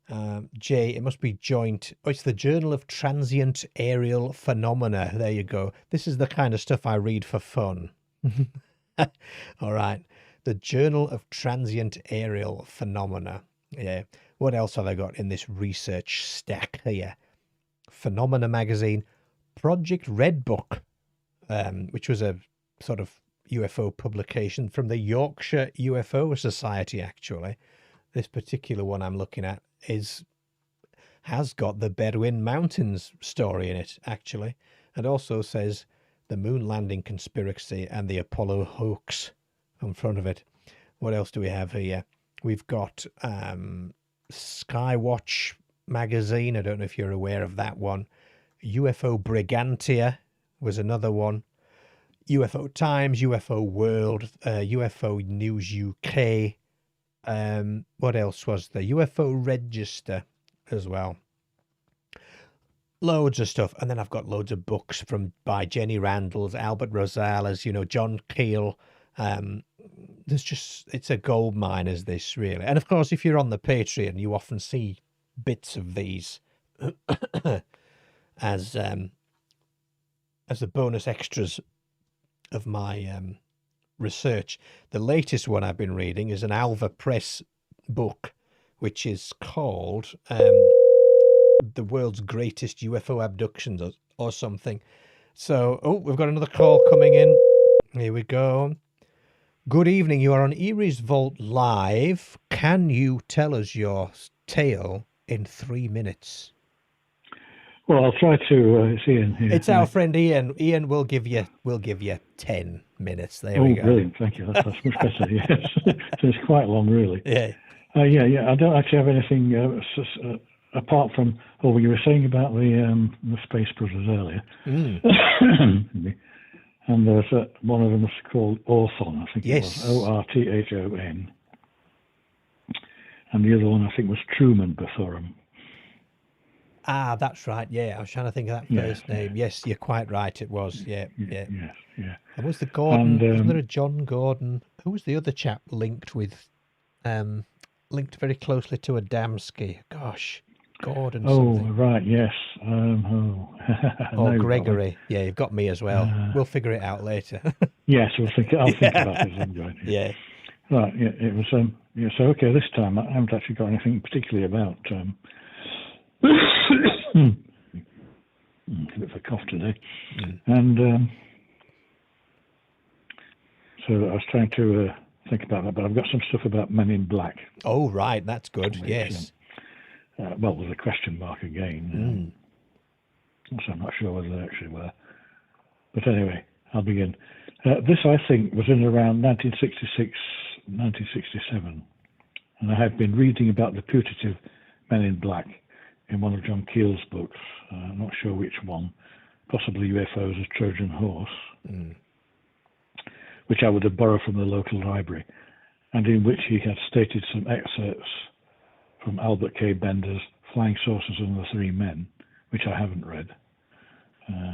It must be joint. Oh, it's the Journal of Transient Aerial Phenomena. There you go. This is the kind of stuff I read for fun. All right. The Journal of Transient Aerial Phenomena. Yeah. What else have I got in this research stack here? Phenomena magazine. Project Red Book, which was a sort of UFO publication from the Yorkshire UFO Society, actually. This particular one I'm looking at has got the Bedouin Mountains story in it, actually, and also says the moon landing conspiracy and the Apollo hoax on front of it. What else do we have here? We've got Skywatch magazine. I don't know if you're aware of that one. UFO Brigantia was another one. UFO Times, UFO World, UFO News UK. What else was there? UFO Register as well. Loads of stuff. And then I've got loads of books by Jenny Randalls, Albert Rosales, John Keel. It's a gold mine, is this, really. And of course, if you're on the Patreon, you often see bits of these as the bonus extras of my research. The latest one I've been reading is an Alva Press book, which is called The World's Greatest UFO Abductions or something. So, we've got another call coming in. Here we go. Good evening. You are on Eerie's Vault Live. Can you tell us your tale in 3 minutes? Well, I'll try to. It's Ian here. It's our friend Ian. Ian will give you 10 minutes. There we go. Oh, brilliant! Thank you. That's much better. Yes, so it's quite long, really. Yeah. Yeah. I don't actually have anything apart from. Oh, you were saying about the Space Brothers earlier. Mm. And there's one of them was called Orthon, I think. Yes. It was Orthon, and the other one I think was Truman Bethorum. Ah, that's right. Yeah, I was trying to think of that first name. Yes, you're quite right. It was. Yeah. Yes. And was the Gordon? Wasn't there a John Gordon? Who was the other chap linked very closely to Adamski? Gosh, Gordon. Oh, something. right. Yes. Or Gregory. Yeah, you've got me as well. We'll figure it out later. Yes, I'll think about it as I'm going. Yeah. Right. Yeah. It was. So okay. This time I haven't actually got anything particularly about. A bit of a cough today, and so I was trying to think about that, but I've got some stuff about Men in Black. Oh, right, that's good. Which, yes. Well, with a question mark again. So I'm not sure whether they actually were. But anyway, I'll begin. This, I think, was in around 1966, 1967, and I have been reading about the putative Men in Black in one of John Keel's books. I'm not sure which one, possibly UFOs as Trojan Horse, which I would have borrowed from the local library, and in which he had stated some excerpts from Albert K. Bender's Flying Saucers and the Three Men, which I haven't read.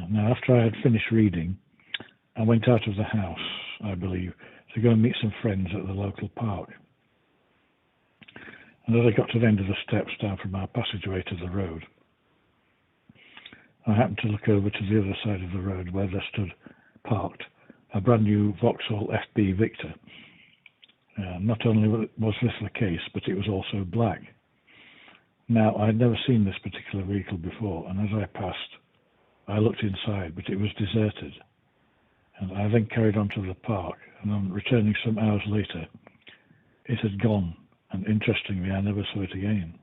Now, after I had finished reading, I went out of the house, I believe, to go and meet some friends at the local park. And as I got to the end of the steps down from our passageway to the road, I happened to look over to the other side of the road where there stood parked a brand new Vauxhall FB Victor. Not only was this the case, but it was also black. Now, I had never seen this particular vehicle before, and as I passed, I looked inside, but it was deserted. And I then carried on to the park, and on returning some hours later, it had gone, and interestingly, I never saw it again.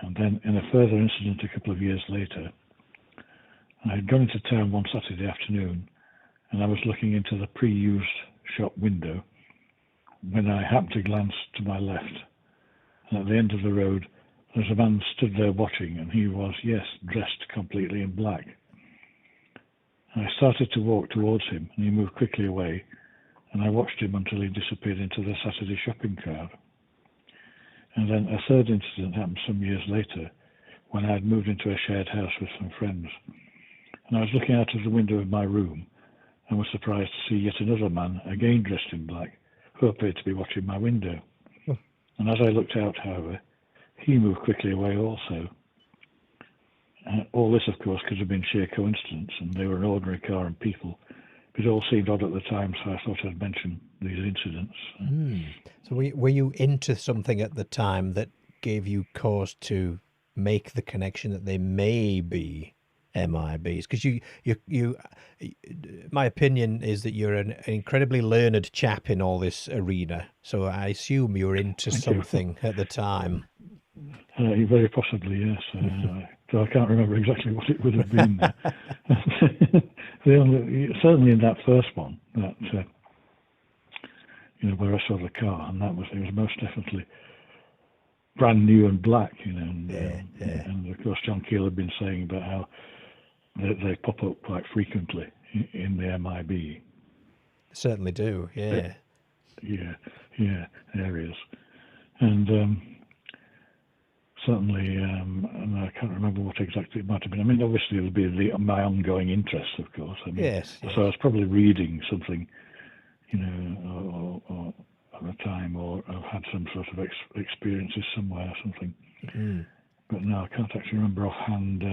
And then, in a further incident a couple of years later, I had gone into town one Saturday afternoon, and I was looking into the pre-used shop window when I happened to glance to my left. And at the end of the road, there was a man stood there watching, and he was, yes, dressed completely in black. I started to walk towards him, and he moved quickly away, and I watched him until he disappeared into the Saturday shopping crowd. And then a third incident happened some years later, when I had moved into a shared house with some friends. And I was looking out of the window of my room, and was surprised to see yet another man, again dressed in black, who appeared to be watching my window. And as I looked out, however, he moved quickly away also. All this, of course, could have been sheer coincidence, and they were an ordinary car and people. But it all seemed odd at the time, so I thought I'd mention these incidents. So were you into something at the time that gave you cause to make the connection that they may be MIBs? Because you, my opinion is that you're an incredibly learned chap in all this arena. So I assume you were into something at the time. Very possibly, yes. So I can't remember exactly what it would have been. Certainly in that first one, that where I saw the car, and it was most definitely brand new and black, and of course John Keel had been saying about how they pop up quite frequently in the MIB. They certainly do, yeah. Yeah, areas. And certainly, and I can't remember what exactly it might have been. I mean, obviously it would be my ongoing interest, of course. I mean, yes. So I was probably reading something, or at the time, or I've had some sort of experiences somewhere or something. Mm. But no, I can't actually remember offhand.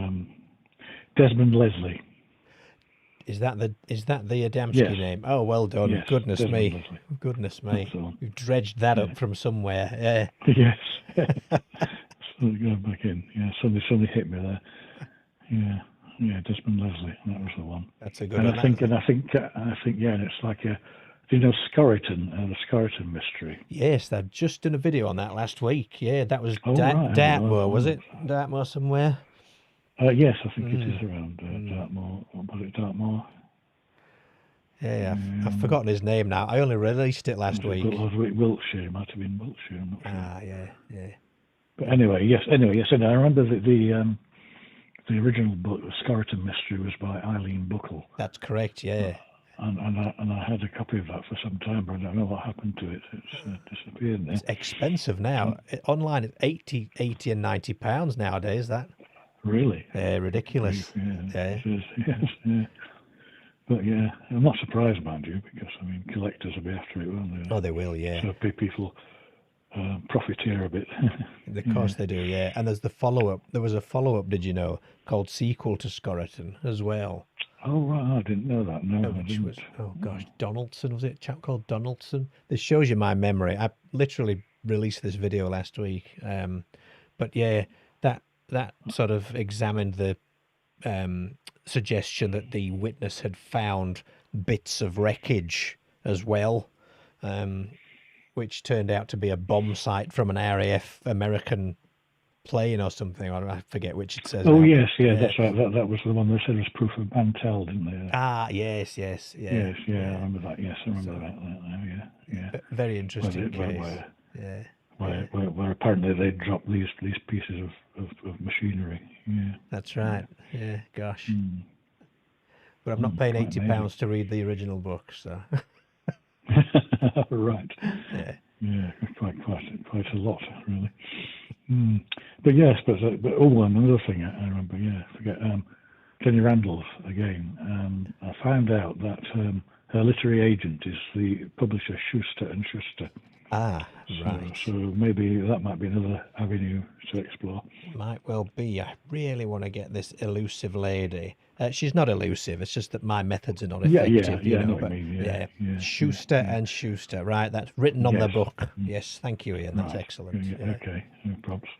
Desmond Leslie. Is that the Adamski name? Oh, well done. Yes, Goodness Desmond me. Leslie. Goodness me. So, You've dredged that up from somewhere. Yes. So go back in. Yeah, somebody hit me there. Yeah, Desmond Leslie. That was the one. That's a good one. one. I think, and it's like Scorriton, the Scorriton mystery. Yes, they've just done a video on that last week. Yeah, that was Right. Dartmoor, was it? Dartmoor somewhere? Yes, I think it is around Dartmoor. Was it Dartmoor? Yeah, I've forgotten his name now. I only released it last week. Was it Wiltshire? It might have been Wiltshire. I'm not sure. Yeah. But anyway, yes. And I remember the original book, The Scorriton Mystery, was by Eileen Buckle. That's correct. Yeah. And I had a copy of that for some time, but I don't know what happened to it. It's disappeared now. It's expensive now. Online, it's 80 and £90 nowadays. That. Really? Ridiculous. Yeah. It is, yes, yeah. But yeah, I'm not surprised, mind you, because I mean, collectors will be after it, won't they? Oh, they will, yeah. So people profiteer a bit. Of course they do, yeah. And there's the follow-up. There was a follow-up, did you know, called Sequel to Scorriton as well. Oh, right, I didn't know that. No, I didn't. Donaldson, was it? A chap called Donaldson? This shows you my memory. I literally released this video last week. But yeah, that sort of examined the suggestion that the witness had found bits of wreckage as well, which turned out to be a bomb site from an RAF American plane or something. I forget which it says. Oh, now. yes, that's right. That was the one they said was proof of Mantell, didn't they? Ah, yes. Yes, I remember that. Yes, I remember that now. Yeah. Very interesting case. Where apparently they dropped these pieces of machinery. Yeah. That's right. Yeah, gosh. But I'm not paying £80 to read the original book, so. Right. Yeah, quite a lot, really. But yes, but another thing I remember. Yeah, I forget. Jenny Randolph again. I found out that her literary agent is the publisher Schuster and Schuster. Ah, right. So maybe that might be another avenue to explore. Might well be. I really want to get this elusive lady. She's not elusive. It's just that my methods are not effective. Yeah, you I know know. what you But mean. Yeah, Schuster and Schuster. Right. That's written on the Yes. book. Yes. Thank you, Ian. That's Right. excellent. Yeah, okay, no problems.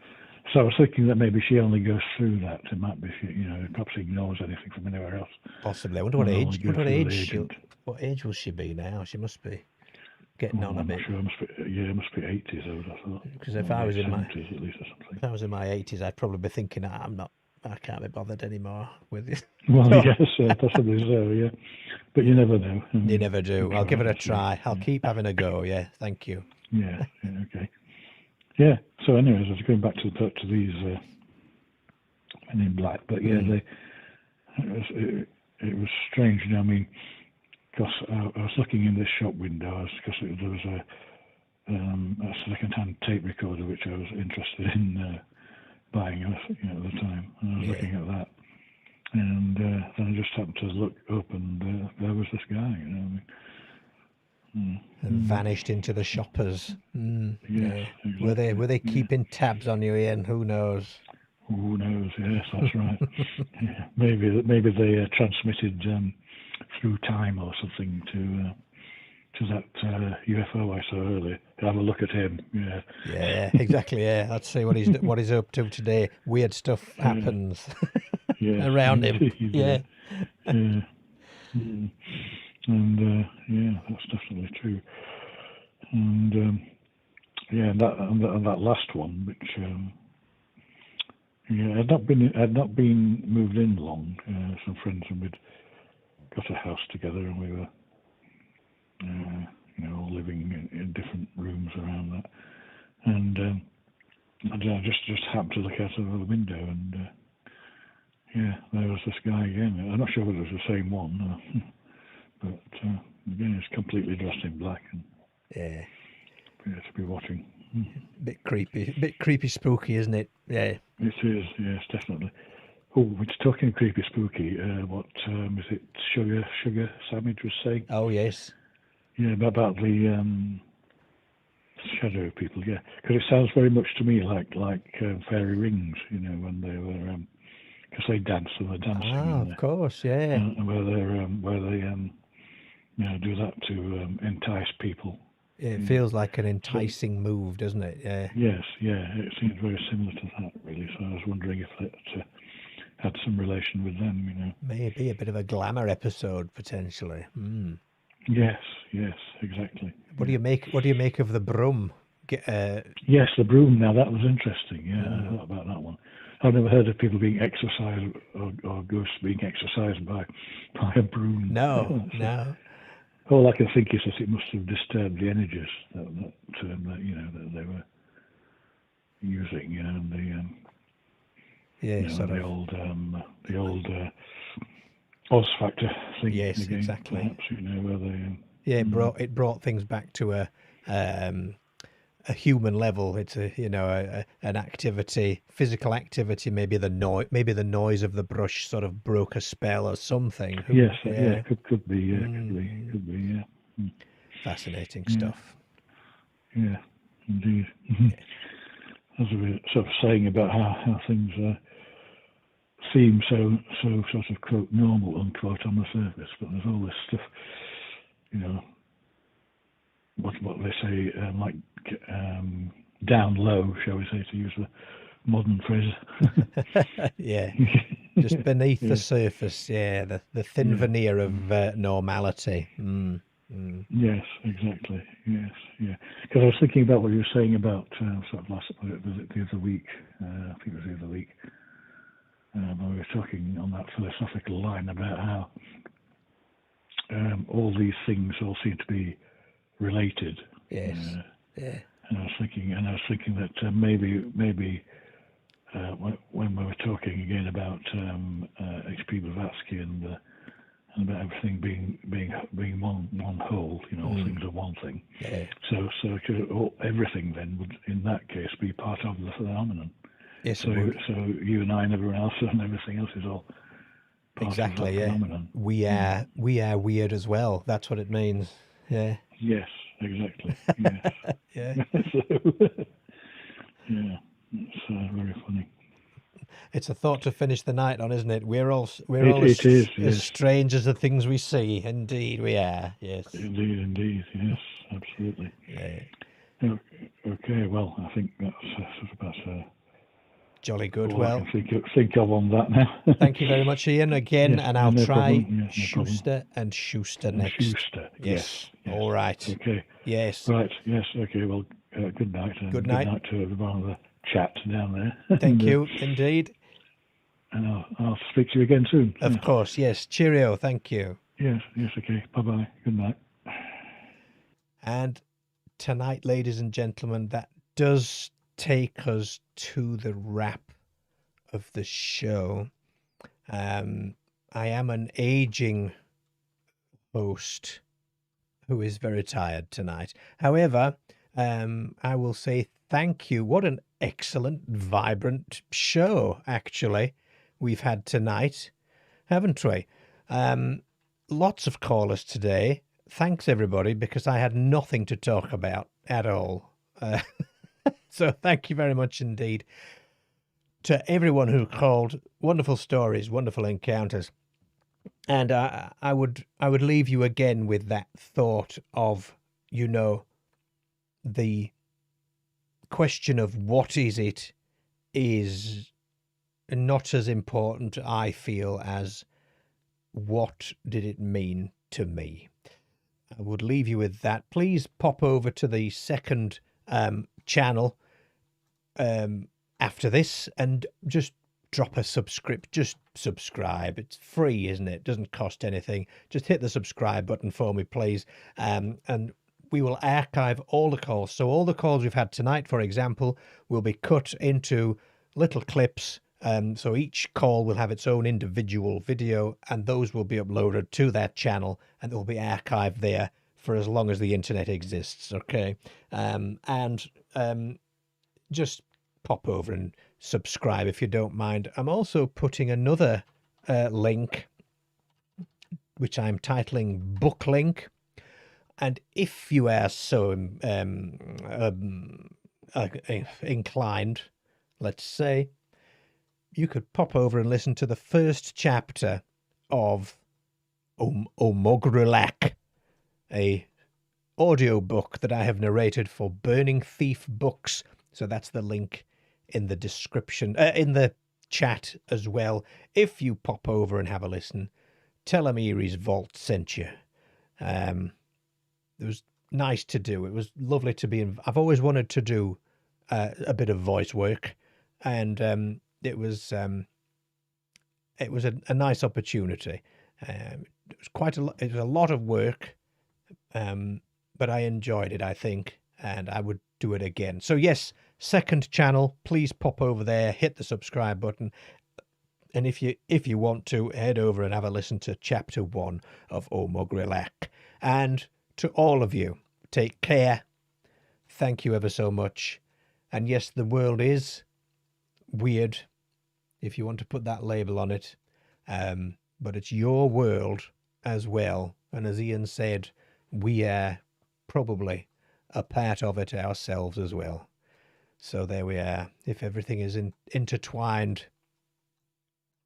So I was thinking that maybe she only goes through that. It might be she, perhaps ignores anything from anywhere else. Possibly. I wonder what And age. only goes What through the age? agent. What age will she be now? She must be getting on a I'm not bit. sure. It must be 80s. I thought. Because if Or I was late in my 70s at least or something. if I was in my 80s, I'd probably be thinking, I can't be bothered anymore with it. Well, yes, possibly so. Yeah, but you never know. You never do. I'll give it a try. I'll Yeah. keep having a go. Yeah. Thank you. Yeah. Okay. Yeah. So, anyways, I was going back to these Men in Black, but yeah, it was strange. I mean, because I was looking in this shop window because there was a second-hand tape recorder which I was interested in buying at the time. And I was looking at that, and then I just happened to look up, and there was this guy. And vanished into the shoppers. Yes, exactly. Were they keeping tabs on you, Ian? Who knows? Who knows? Yes, that's right. Yeah. Maybe they transmitted through time or something to that UFO I saw earlier. Have a look at him. Yeah. Yeah, exactly. Yeah, let's see what he's up to today. Weird stuff happens around him. Yeah. And that's definitely true. And that last one, which had not been moved in long. Some friends and we'd got a house together, and we were all living in different rooms around that. And I just happened to look out of the window, and there was this guy again. I'm not sure whether it was the same one, but again, he's completely dressed in black, and to be watching. Bit creepy, spooky, isn't it? Yeah. It is, yes, definitely. Oh, it's talking creepy, spooky. What is it? Sugar Sandwich was saying. Oh yes. Yeah, about the shadow people. Yeah, because it sounds very much to me like fairy rings. When they were because they dance and they're dancing. Ah, of course, yeah. And where they do that to entice people. Yeah, it feels like an enticing move, doesn't it? Yeah. Yes, it seems very similar to that, really. So I was wondering if it had some relation with them, Maybe a bit of a glamour episode potentially. Yes, exactly. What do you make of the broom? Yes, the broom. Now that was interesting. Yeah, I thought about that one. I've never heard of people being exorcised or ghosts being exorcised by a broom. No. All I can think is that it must have disturbed the energies that they were using, and the old Oz factor thing. Yes, again, exactly. Perhaps, where they. It brought things back to a human level. It's an activity, physical activity. Maybe the noise of the brush sort of broke a spell or something. Yes, could be, could be, yeah. Fascinating stuff. Yeah, indeed. As we were sort of saying about how things seem so sort of quote normal unquote on the surface, but there's all this stuff, what they say, like down low, shall we say, to use the modern phrase. Yeah, just beneath the surface. Yeah, the thin veneer of normality. Yes, exactly. Yes, yeah. Because I was thinking about what you were saying about sort of the other week. I think it was the other week. When we were talking on that philosophical line about how all these things all seem to be related. Yes. Yeah. And I was thinking that maybe when we were talking again about H.P. Blavatsky and about everything being one whole, all things are one thing. Yeah. So everything then would, in that case, be part of the phenomenon. Yes. So you and I and everyone else and everything else is all part exactly. of that Yeah. phenomenon. We are weird as well. That's what it means. Yeah. Yes. exactly. Yes. Yeah. So, yeah, it's very funny. It's a thought to finish the night on, isn't it? We're all It is, as yes. strange as the things we see. Indeed, we are. Yes. Indeed, yes, absolutely. Yeah. Okay, well, I think that's sort of about Jolly good. all Well, I can think of on that now. thank you very much, Ian, again, Yes, and I'll no try problem. Yes, no problem. Schuster and Schuster And next. Schuster, yes. All right. Okay. Yes. Right, yes, okay, well, good night. And Good night. Good night to everyone on the chat down there. Thank you, indeed. And I'll speak to you again soon. Of course, yes. Cheerio. Thank you. Yes, okay. Bye-bye. Good night. And tonight, ladies and gentlemen, that does take us to the wrap of the show. I am an aging host who is very tired tonight. However, I will say thank you. What an excellent, vibrant show, actually, we've had tonight, haven't we? Lots of callers today. Thanks, everybody, because I had nothing to talk about at all. So thank you very much indeed to everyone who called. Wonderful stories, wonderful encounters. And I would leave you again with that thought of, the question of what is it is not as important, I feel, as what did it mean to me. I would leave you with that. Please pop over to the second channel after this and just drop a just subscribe. It's free, isn't it? Doesn't cost anything. Just hit the subscribe button for me, please. And we will archive all the calls. So all the calls we've had tonight, for example, will be cut into little clips. So each call will have its own individual video, and those will be uploaded to that channel, and they'll be archived there for as long as the internet exists. Okay. Just pop over and subscribe if you don't mind. I'm also putting another link, which I'm titling Book Link. And if you are so inclined, let's say, you could pop over and listen to the first chapter of Omogrulak, a audio book that I have narrated for Burning Thief Books. So that's the link in the description, in the chat as well. If you pop over and have a listen, tell them Eerie's Vault sent you. It was nice to do. It was lovely to be in. I've always wanted to do a bit of voice work, and it was a nice opportunity. It was it was a lot of work, but I enjoyed it, I think, and I would do it again. So yes, second channel, please pop over there, hit the subscribe button, and if you want to, head over and have a listen to chapter 1 of Omogrulak. And to all of you, take care. Thank you ever so much. And yes, the world is weird, if you want to put that label on it, but it's your world as well. And as Ian said, we are probably a part of it ourselves as well. So there we are. If everything is intertwined,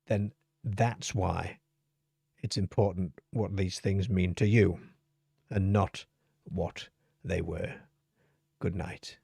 then that's why it's important what these things mean to you, and not what they were. Good night.